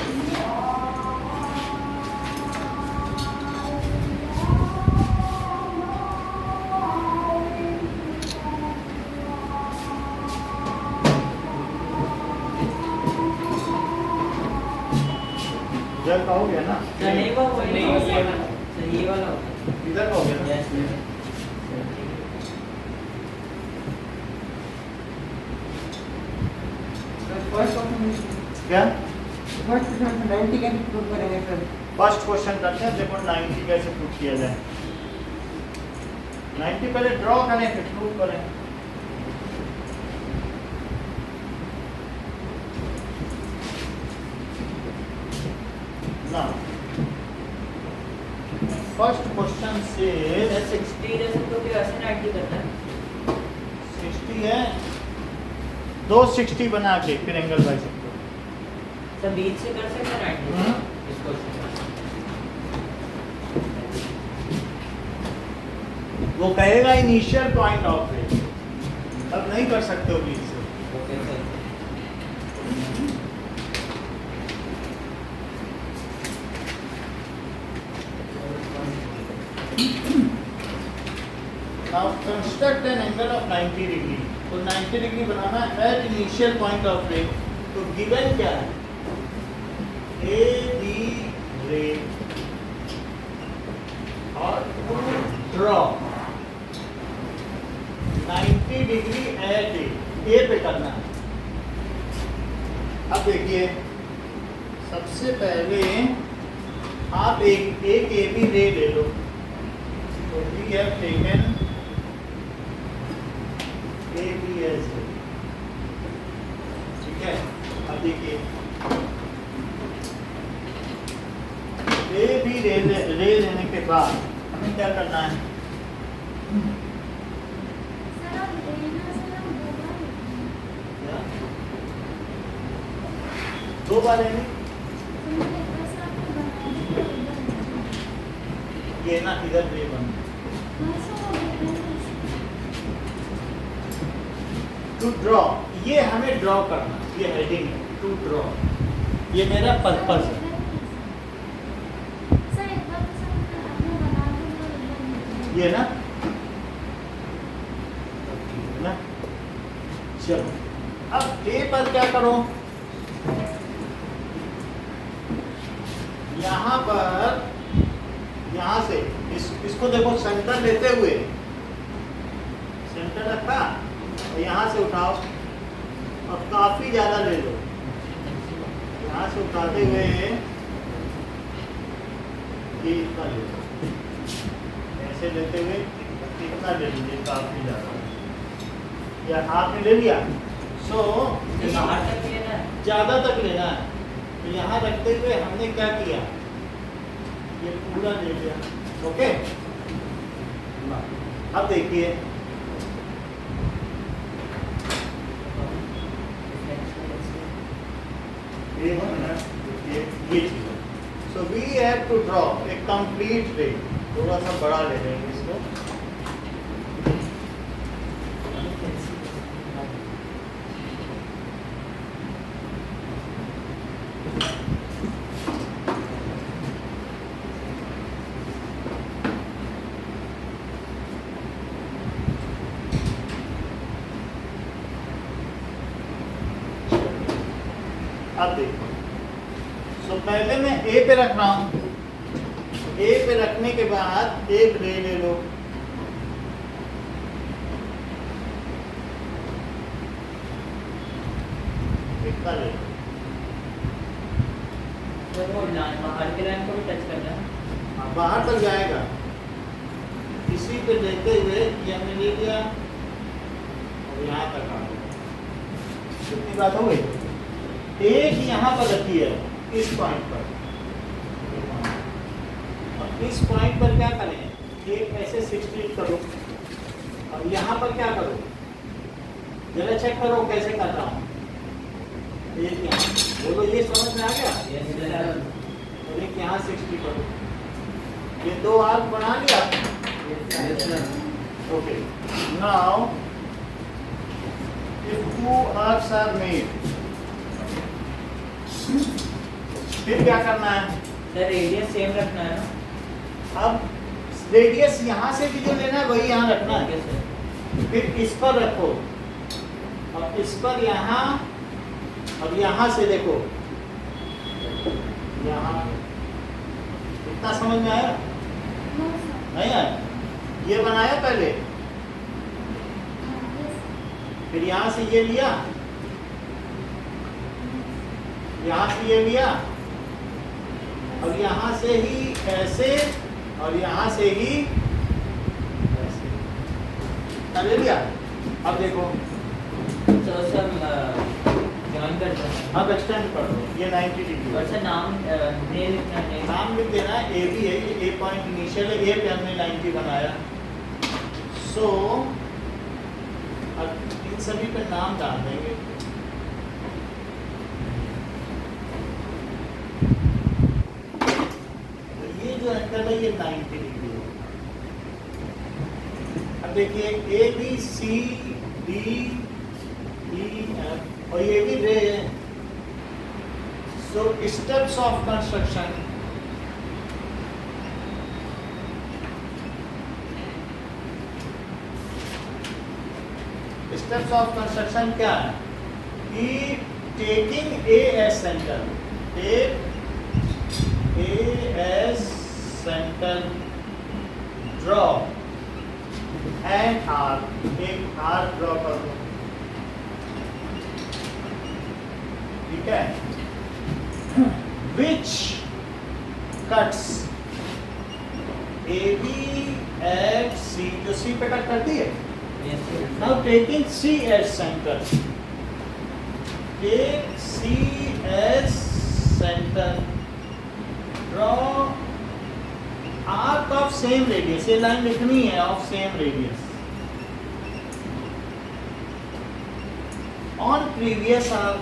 इधर का हो गया ना? नहीं वो नहीं ये वाला इधर का हो गया ना? क्या? फर्स्ट क्वेश्चन 90 कैसे प्रूव करेंगे सर? फर्स्ट क्वेश्चन करते हैं, देखो 90 कैसे प्रूव किया जाए। 90 पहले ड्रॉ करें फिर प्रूव करें। ना फर्स्ट क्वेश्चन से 60 जैसे तो फिर ऐसे 90 करना है। 60 है, 2 60 बना के फिर एंगल बाई सकते हो। सर बीच से कर सकते हैं 90 इसको। वो कहेगा इनिशियल पॉइंट ऑफ रे, अब नहीं कर सकते हो बीच से। Okay sir. Now construct an angle of 90 degree. तो 90 डिग्री बनाना है एट इनिशियल पॉइंट ऑफ रे। तो गिवन क्या है? ए बी रे और ड्रॉ 90 डिग्री एट ए पे करना है। अब देखिए, सबसे पहले आप एक ए बी रे ले लो। Have taken A B as, ठीक है। अब देखिए ए बी रे लेने के बाद हमें क्या करना है? क्या? दो बार लेंगे ये ना, इधर रे बन टू ड्रॉ, ये हमें ड्रॉ करना, ये हेडिंग है टू ड्रॉ, ये मेरा पर्पस है। ये ना चलो अब ए पर क्या करो, यहाँ पर, यहाँ से इसको देखो सेंटर लेते हुए, सेंटर रखा और यहाँ से उठाओ और काफी ज्यादा ले लो, यहाँ से उठाते हुए ये इतना ले लो, ऐसे लेते हुए इतना ले लीजिए, काफी ज्यादा, या हाथ में ले लिया। सो ज्यादा तक लेना है, तो यहाँ रखते हुए हमने क्या किया, ये पूरा ले लिया। ओके, अब देखिए ये चीज। So we have to draw a complete ray, थोड़ा सा बड़ा ले लेंगे इसको, अब देखो। सो पहले मैं ए पे रख रहा हूं, ए पे रखने के बाद एक रे ले लो, इतना ले लो, बाहर के लाइन को भी टच करना है, बाहर तक जाएगा, इसी पे लेते हुए ये हमने ले लिया और यहाँ तक आ गया। कितनी बात हो गई? एक यहाँ पर रखी है इस पॉइंट पर, और इस पॉइंट पर क्या करें, एक ऐसे 60 करो और यहाँ पर क्या करो, जरा चेक करो कैसे कर रहा हूँ, एक यहाँ बोलो, ये समझ में आ गया? और एक यहाँ 60 करो, ये दो आर्क बना लिया। Okay, now if two arcs are made, फिर क्या करना है? सर रेडियस सेम रखना है ना? अब रेडियस यहाँ से भी जो लेना है वही यहाँ रखना है। फिर इस पर रखो और इस पर यहाँ, और यहाँ से देखो यहाँ, इतना समझ में आया? नहीं आया? ये बनाया पहले, फिर यहाँ से ये लिया, यहाँ से ये लिया, और यहाँ से ही ऐसे, और यहाँ से ही ऐसे, ले लिया। अब देखो, तो सर जॉइन कर दो, अब एक्सटेंड कर दो, ये 90 डिग्री। और सर नाम दे लिखना है, नाम लिख देना, ए भी है, ये ए पॉइंट इनिशियल है, ए पे हमने 90 बनाया। सो अब इन सभी पे नाम डाल देंगे। ये जो एंगल है ये 90 डिग्री है। अब देखिए A B C D E F, और ये भी रे है। So steps of construction, steps of construction क्या है कि taking A as center, take A as center, draw an arc, एक आर ड्रॉ कर दो, ठीक है, which cuts A B X C, जो C पे कट करती है. Yes, sir. Now taking C as center. Take C as center. Draw arc of same radius. ये लाइन लिखनी है of same radius. On previous arc,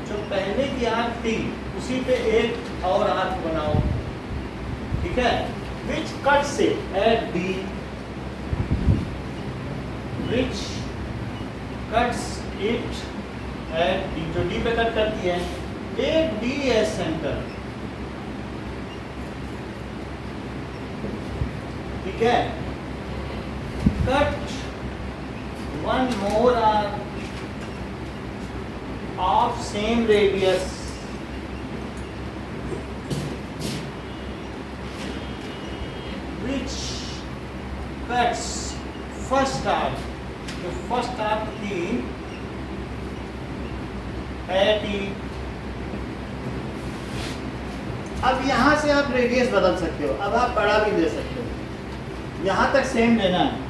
जो पहले की आर्क थी उसी पे एक और आर्क बनाओ. ठीक है. Which cuts it at D. Which cuts it at D. जो D पे कट करती है. Take D as center. ठीक है. Cut one more arc of same radius. Which cuts first arc. The first arc थी at E. अब यहाँ से आप रेडियस बदल सकते हो. अब आप बड़ा भी ले सकते हो. यहाँ तक सेम लेना है.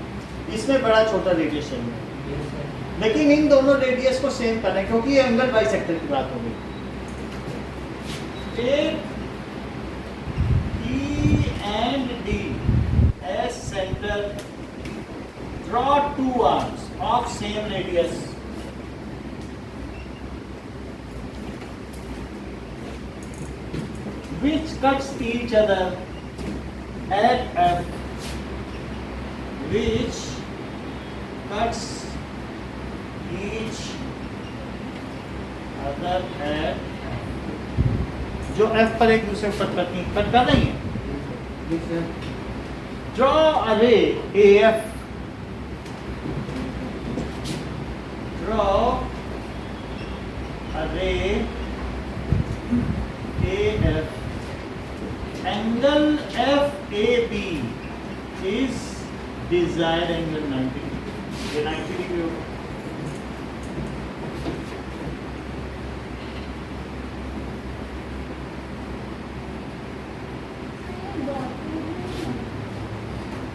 इसमें बड़ा छोटा रेडियस चाहिए. Yes, sir. लेकिन इन दोनों रेडियस को सेम करना है क्योंकि ये एंगल बाइसेक्टर की बात होगी. Take E and D as center. Draw two arcs of same radius. Which cuts each other at F. Which cuts each other at जो F पर एक दूसरे को कट कर रही है. Yes, sir. Draw a ray AF. Draw a ray AF. Angle FAB is desired angle 90 degree. ये 90 degree होगा.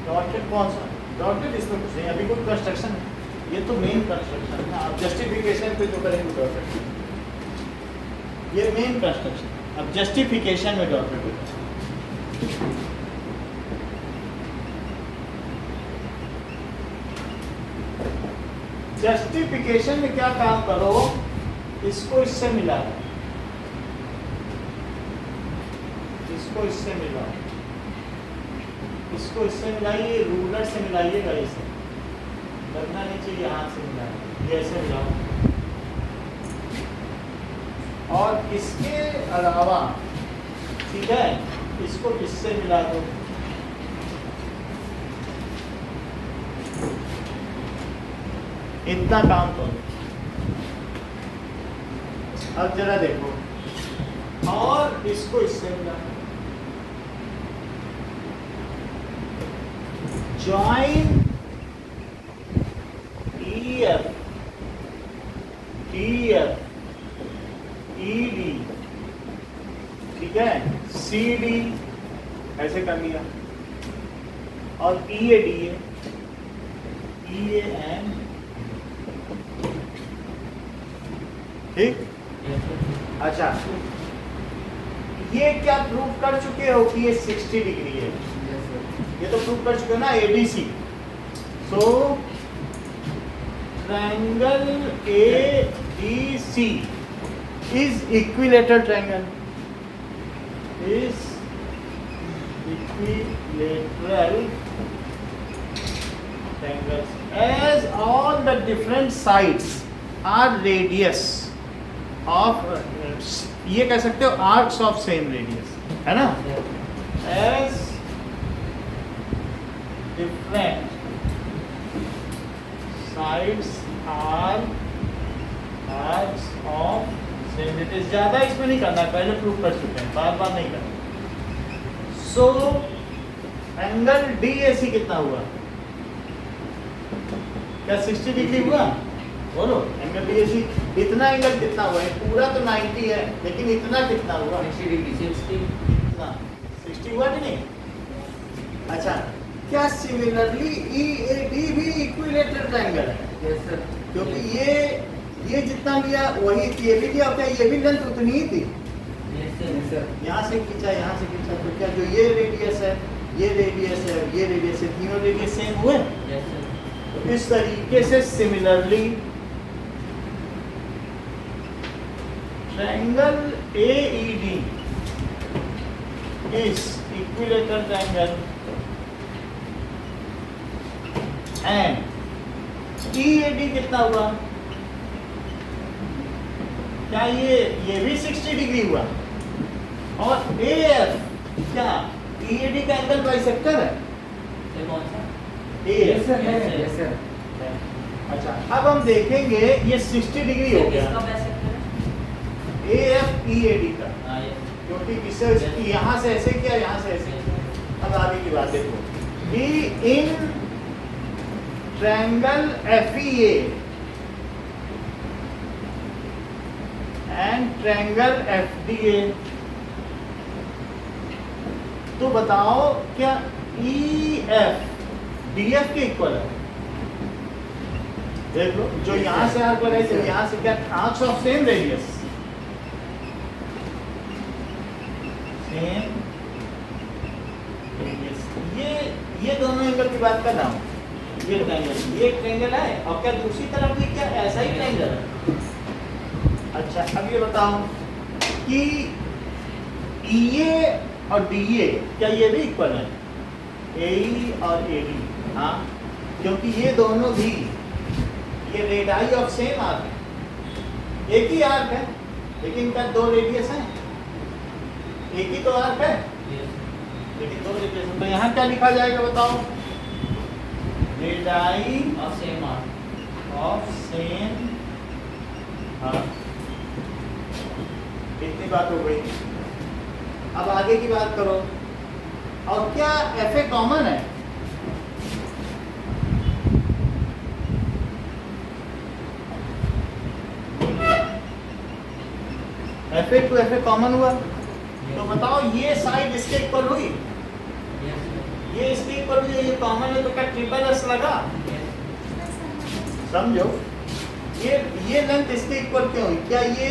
डॉटेड कौन सा? डॉटेड इसमें कुछ नहीं. अभी कोई कंस्ट्रक्शन है. ये तो मेन कंस्ट्रक्शन है ना. अब जस्टिफिकेशन पे जो करेंगे डॉटेड. ये मेन कंस्ट्रक्शन. अब जस्टिफिकेशन में डॉटेड होगा. जस्टिफिकेशन में क्या काम करो, इसको इससे मिला, इसको इससे मिला, इसको इससे मिलाइए, रूलर से मिलाइएगा. इसे लगना नहीं चाहिए हाथ से मिलाए, ये ऐसे मिलाओ. और इसके अलावा ठीक है, इसको इससे मिला दो. इतना काम करो. अब जरा देखो, और इसको इससे मिला. जॉइन EF, EF, ED, ठीक है, CD ऐसे कर लिया, और EADA, EAN, ठीक. Yes, sir. अच्छा, ये क्या प्रूव कर चुके हो कि ये 60 डिग्री है? Yes, sir. ये तो प्रूव कर चुके हो ना, ADC. So triangle ADC is equilateral triangle. Is equilateral triangles as all the different sides are radius of ये कह सकते हो arcs of same radius, है ना? As different sides are arcs of same radius. ज़्यादा इसमें नहीं करना, पहले प्रूव कर चुके हैं, बार बार नहीं करना. सो एंगल DAC कितना हुआ? क्या 60 डिग्री हुआ? बोलो, एंगल DAC इतना एंगल कितना हुआ? पूरा तो 90 है, लेकिन इतना कितना हुआ? 60 degree, 60. इतना 60 हुआ कि नहीं? अच्छा, क्या सिमिलरली EAD भी इक्विलेटरल ट्रायंगल है? Yes sir. क्योंकि ये जितना लिया वही ये भी लिया, क्या ये भी लेंथ उतनी ही थी? Yes sir. यहाँ से खींचा, तो क्या जो ये रेडियस है, ये रेडियस है, ये रेडियस है, तीनों रेडियस सेम हुए? Yes sir. तो इस तरीके से similarly triangle AED is equilateral triangle and EAD कितना हुआ? क्या ये भी 60 डिग्री हुआ? और AF क्या EAD का एंगल बाइसेक्टर है? ये कौन सा? AF सर है, यस सर। अच्छा, अब हम देखेंगे ये 60 डिग्री हो किसका गया बाइसेक्टर है? AF EAD का, हाँ यस। क्योंकि किससे यहाँ से ऐसे किया, यहाँ से ऐसे किया। अब आगे की बात देखो कि in triangle FEA and triangle FDA, तो बताओ क्या EF DF के इक्वल है? देख लो, जो यहाँ से आर्क बनाई थी, यहाँ से क्या arcs of same radius, same radius. ये दोनों एंगल की बात कर रहा हूँ। ये ट्रायंगल, ये ट्रायंगल है, और क्या दूसरी तरफ भी क्या ऐसा ही ट्रायंगल है? अच्छा, अब ये बताओ कि EA और DA क्या ये भी इक्वल है? AE और AD, हाँ, क्योंकि ये दोनों भी ये रेडियाई ऑफ सेम आर्क है, एक ही आर्क है, लेकिन क्या दो रेडियस है? एक ही तो आर्क है, लेकिन दो रेडियस है। तो यहाँ क्या लिखा जाएगा बताओ? रेडियाई और same arc. Of same arc. इतनी बात हो गई। अब आगे की बात करो, और क्या FA कॉमन है? FA टू FA कॉमन हुआ, तो बताओ ये साइड इसके इक्वल हुई, ये इसके इक्वल हुई, ये कॉमन है, तो क्या ट्रिपल S लगा? समझो, ये लेंथ इसके इक्वल क्यों हुई? क्या ये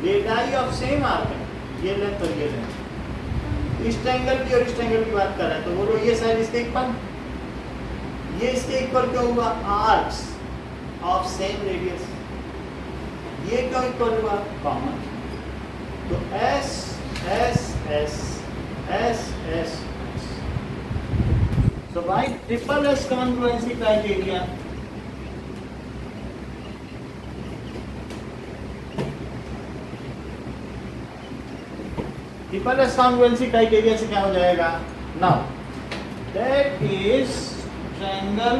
रेडियाई ऑफ सेम आर्क है? ये लेंथ और ये लेंथ, इस ट्रायंगल की और इस ट्रायंगल की बात कर रहे हैं, तो बोलो ये साइड इसके इक्वल, ये इसके इक्वल क्यों हुआ? Arcs of same radius. ये क्यों इक्वल हुआ? कॉमन। तो S S S S S, so by triple S congruency criteria, triple S congruency criteria से क्या हो जाएगा? Now that is triangle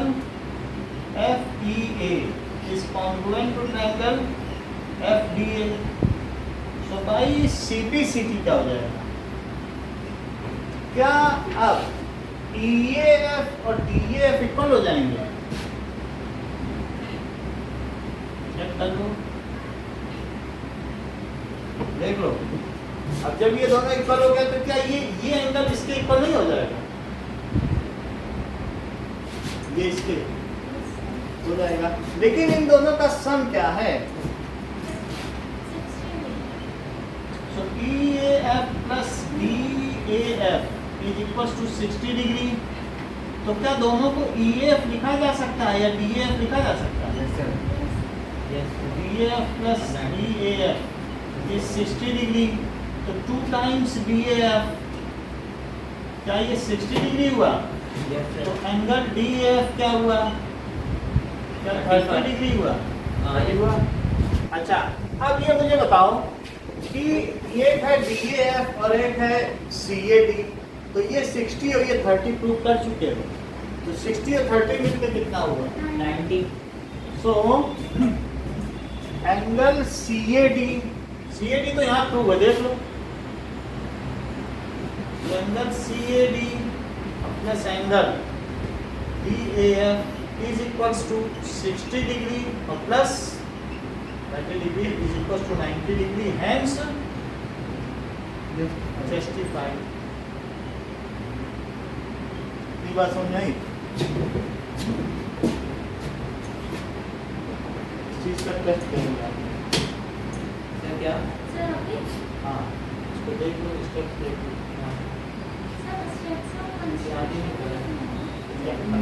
FEA is congruent to triangle FDA. So by CPCT क्या हो जाएगा? क्या अब EAF और DAF इक्वल हो जाएंगे? चेक कर लो, देख लो। अब जब ये दोनों इक्वल हो गया, तो क्या ये एंगल इसके इक्वल नहीं हो जाएगा? ये इसके हो जाएगा, लेकिन इन दोनों का सम क्या है? So EAF plus DAF is equal to 60 degree. तो क्या दोनों को EAF लिखा जा सकता है या DAF लिखा जा सकता है? Yes sir. DAF plus DAF is 60 degree, तो 2 टाइम्स DAF, क्या ये 60 डिग्री हुआ? यस तो सर। एंगल DAF क्या हुआ? क्या 30 डिग्री हुआ? हाँ, ये हुआ। अच्छा, अब ये मुझे बताओ कि एक है DAF और एक है CAD, तो ये 60 और ये 30 प्रूव कर चुके हो, तो 60 और 30 मिलकर कितना हुआ? 90। सो एंगल CAD तो यहाँ प्रूव है, देख लो, angle CAD plus angle DAF is equals to 60 degree और plus 30 degree is equals to 90 degree, hence justified. इतनी बात समझ आई? इस चीज का टेस्ट करेंगे आप। सर क्या? हाँ, इसको देख लो, स्टेप्स देख लो।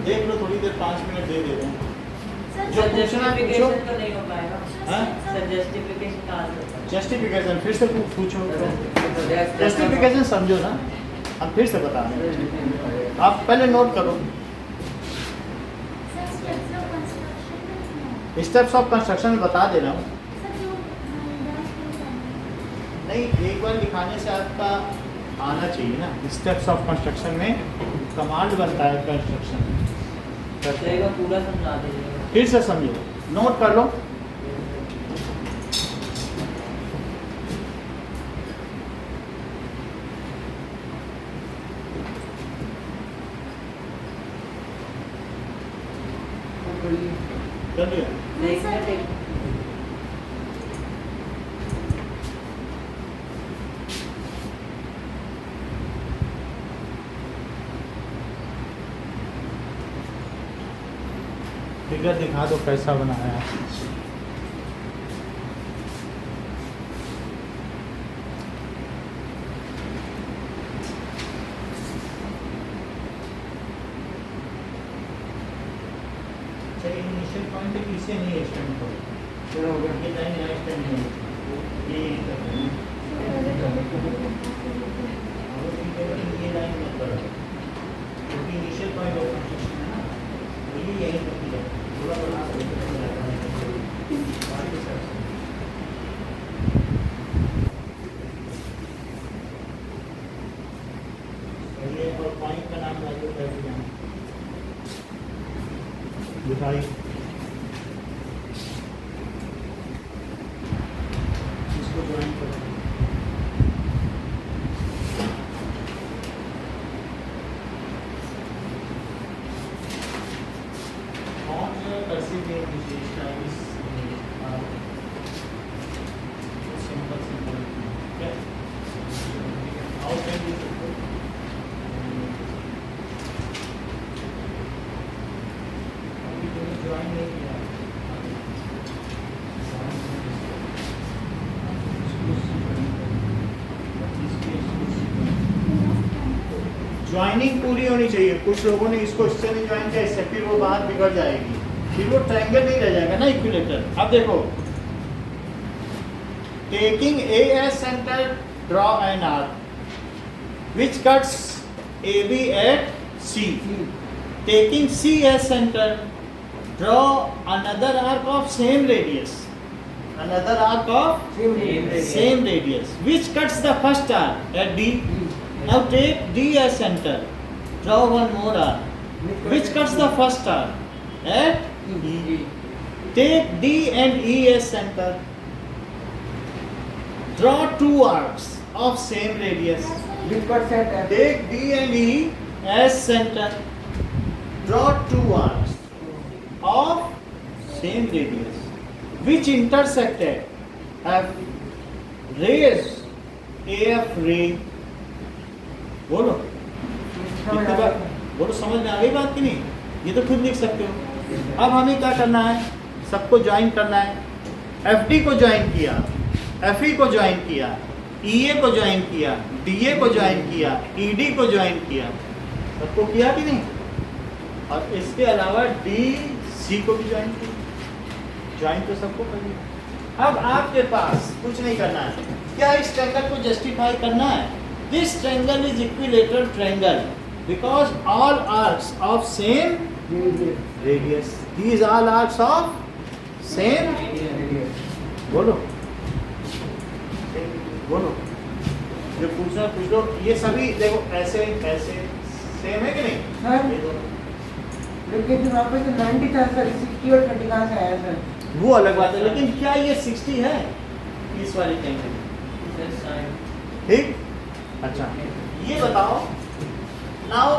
देख लो थोड़ी देर, 5 मिनट दे देते हैं। जो पूछना है पूछो। जस्टिफिकेशन तो नहीं हो पाएगा। हाँ? सर जस्टिफिकेशन कहाँ से होता है? जस्टिफिकेशन फिर से पूछो। जस्टिफिकेशन समझो ना, हम फिर से बता रहे हैं, आप पहले नोट करो। स्टेप्स ऑफ कंस्ट्रक्शन में बता दे रहा हूँ। नहीं, एक बार लिखाने से आपका आना चाहिए ना। स्टेप्स ऑफ कंस्ट्रक्शन में कमांड बनता है कंस्ट्रक्शन। चलेगा, पूरा समझा दीजिएगा। फिर से समझो, नोट कर लो। कर लिया? एक मिनट, एक फिगर दिखा दो कैसा बनाया है। चलिए, इनिशियल पॉइंट इसे नहीं एक्सटेंड करो। चलो हो गया। ये लाइन यहाँ एक्सटेंड नहीं होती। ये लाइन मत करो, क्योंकि इनिशियल पॉइंट ऑफ कंस्ट्रक्शन है ना, तो ये यहीं तक ही है। थोड़ा बना सकते हैं। और पॉइंट का नाम लागू कर दिया दिखाई। इसको ज्वाइन करो। कौन सा कर्सिव की विशेषता इस सिंपल क्या आउटलाइन भी सकते हो। ज्वाइन नहीं किया। ज्वाइनिंग पूरी होनी चाहिए। कुछ लोगों ने इसको इससे नहीं ज्वाइन किया, इससे फिर वो बात बिगड़ जाएगी, फिर वो ट्रायंगल नहीं रह जाएगा ना इक्विलेटर। अब देखो, taking A as centre, draw an arc which cuts A B at C. Taking C as centre, draw another arc of same radius, another arc of same radius which cuts the first arc at D. Now take D as center, draw one more arc which cuts the first arc at E. Take D and E as center, draw two arcs of same radius. Which got set at Take D and E as center, draw two arcs of same radius which intersected F. Rays AF ray। बोलो कितनी बार बोलो, समझ में आ गई बात कि नहीं? ये तो खुद लिख सकते हो। अब हमें क्या करना है, सबको ज्वाइन करना है। FD को ज्वाइन किया, FE को ज्वाइन किया, EA को ज्वाइन किया, DA को ज्वाइन किया, ED को ज्वाइन किया। सबको किया कि नहीं? और इसके अलावा DC को भी ज्वाइन किया। ज्वाइन तो सबको कर दिया। अब आपके पास कुछ नहीं करना है। क्या इस ट्रायंगल को जस्टिफाई करना है? This triangle is equilateral triangle because all arcs of same radius. These all arcs of same बोलो बोलो, जो पूछना पूछ लो। ये सभी देखो ऐसे ऐसे सेम है कि नहीं? सर ये दोनों लेकिन वहाँ पे तो 90 था सर, 60 और 30 कहाँ से आया सर? वो अलग बात है, लेकिन क्या ये 60 है इस वाली ट्रायंगल? ठीक, अच्छा ये बताओ। Now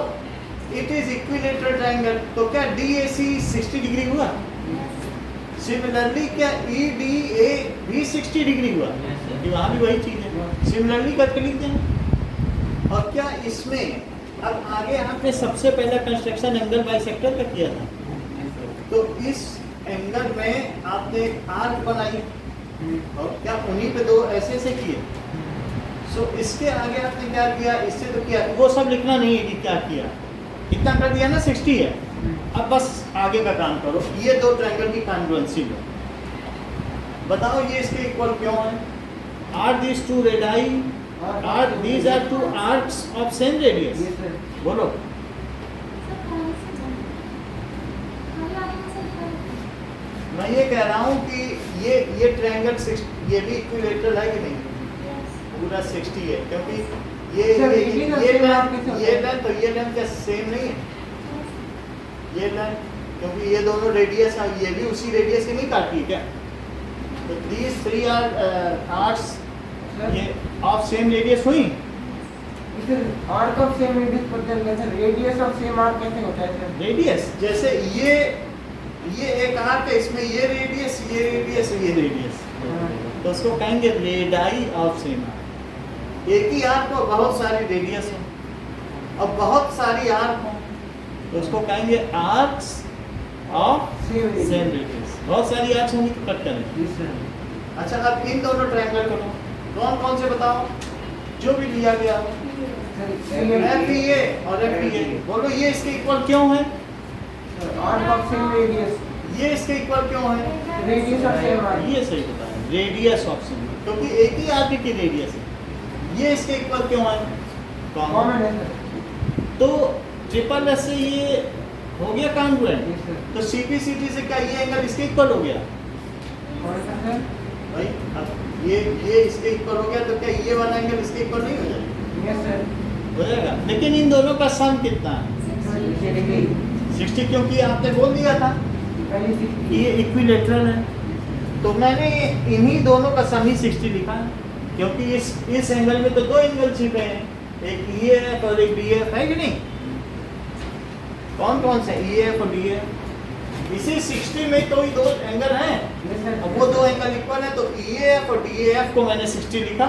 it is equilateral triangle, तो क्या DAC 60 डिग्री हुआ? सिमिलरली क्या EDA भी 60 डिग्री हुआ? कि वहाँ भी वही चीज़ है। सिमिलरली करके लिख देना। और क्या इसमें अब आगे आपने सबसे पहला कंस्ट्रक्शन एंगल बाइसेक्टर का किया था, तो इस एंगल में आपने एक आर्क बनाई और क्या उन्हीं पे दो ऐसे से किए। सो इसके आगे आपने क्या किया, इससे तो किया, वो सब लिखना नहीं है कि क्या किया, इतना कर दिया ना 60 है। अब बस आगे का काम करो, ये दो ट्रायंगल की कॉन्ग्रुएंसी लो, बताओ ये इसके इक्वल क्यों है। Are this two radii are these are two arcs of same radius, Yes, sir. बोलो। मैं ये कह रहा हूँ कि ये ट्रायंगल ये भी इक्विलेटरल है कि नहीं, पूरा 60 है, क्योंकि ये Sir, ये ये भी तो ये same लेंथ आपके साथ ये है। लेंथ और ये लेंथ क्या सेम नहीं है, ये लेंथ, क्योंकि ये दोनों रेडियस है, ये भी उसी रेडियस की नहीं काटती है क्या। तो these three are arcs ये ऑफ सेम रेडियस हुई। इसे आर्क ऑफ सेम रेडियस पता चल गया sir, radius of same arc कैसे होता है सर? रेडियस जैसे ये एक आर्क है, इसमें ये रेडियस ये रेडियस ये रेडियस, तो उसको कहेंगे रेडाई ऑफ सेम आर्क। एक ही आर्क को बहुत सारी रेडियस हो और बहुत सारी आर्क हो, तो उसको कहेंगे arcs of same same radius. बहुत सारी आर्क्स होंगी तो कट करें। Yes sir. अच्छा, अब इन दोनों ट्रायंगल को कौन कौन से बताओ, जो भी लिया गया हो, एफ ये और एफ ये, बोलो ये इसके इक्वल क्यों है, आर्क ऑफ सेम रेडियस, ये इसके इक्वल क्यों है, रेडियस ऑफ सेम आर्क। ये सही बताया, रेडियस ऑफ सेम, क्योंकि एक ही आर्क की रेडियस है। ये इसके इक्वल क्यों है, कॉमन है सर। तो ट्रिपल एस से ये हो गया कॉन्ग्रुएंट, यस सर। तो सीपी से क्या ये एंगल इसके इक्वल हो गया कौन सा सर? भाई। अब ये इसके इक्वल हो गया, तो क्या ये वाला एंगल इसके इक्वल नहीं हो जाएगा, यस सर। हो जाएगा। लेकिन इन दोनों का सम कितना है, 60, क्योंकि आपने बोल दिया था कि ये इक्विलेटरल है, तो मैंने इन्हीं दोनों का सम ही 60 लिखा है, क्योंकि इस एंगल में तो दो एंगल छिपे हैं, एक EAF और एक DAF है कि नहीं। कौन कौन से EAF और DAF, इसी 60 में तो ही दो एंगल हैं, अब वो दो एंगल इक्वल है, तो EAF और DAF को मैंने 60 लिखा।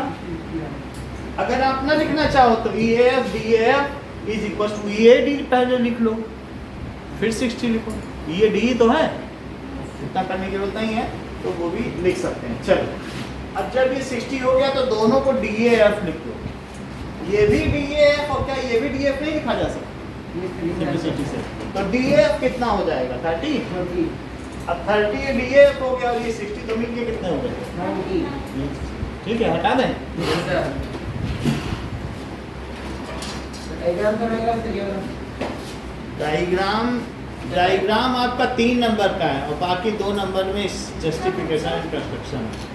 अगर आप ना लिखना चाहो तो EAF DAF is equal to EAD पहले लिख लो, फिर 60 लिखो, EAD तो है, इतना करने की जरूरत नहीं है, तो वो भी लिख सकते हैं। चलो, अब जब ये 60 हो गया तो दोनों को DAF लिख लो, ये भी DAF और क्या ये भी DAF नहीं लिखा जा सकता सिंपलिसिटी से, तो DAF कितना हो जाएगा 30। अब 30 DAF हो गया और ये 60 तो मिलके कितने हो गए, ठीक है, हटा दें। डायग्राम तो रहेगा सर, ये डायग्राम आपका 3 नंबर का है और बाकी 2 नंबर में जस्टिफिकेशन एंड कंस्ट्रक्शन है।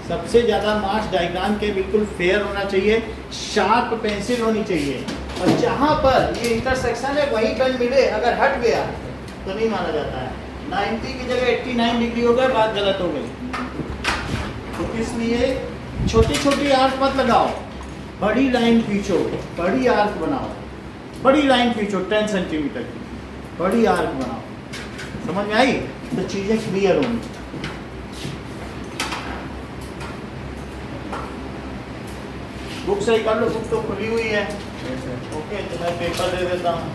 सबसे ज़्यादा मार्क्स डायग्राम के बिल्कुल फेयर होना चाहिए, शार्प पेंसिल होनी चाहिए, और जहाँ पर ये इंटरसेक्शन है वहीं पर मिले, अगर हट गया तो नहीं माना जाता है। 90 की जगह 89 डिग्री हो गया, बात गलत हो गई। तो इसलिए छोटी छोटी आर्क मत लगाओ, बड़ी लाइन खींचो, बड़ी आर्क बनाओ, बड़ी लाइन खींचो 10 सेंटीमीटर की, बड़ी आर्क बनाओ। समझ में आई, तो चीज़ें क्लियर होंगी। बुक सही कर लो, बुक तो खुली हुई है। ओके, तो मैं पेपर दे देता हूँ।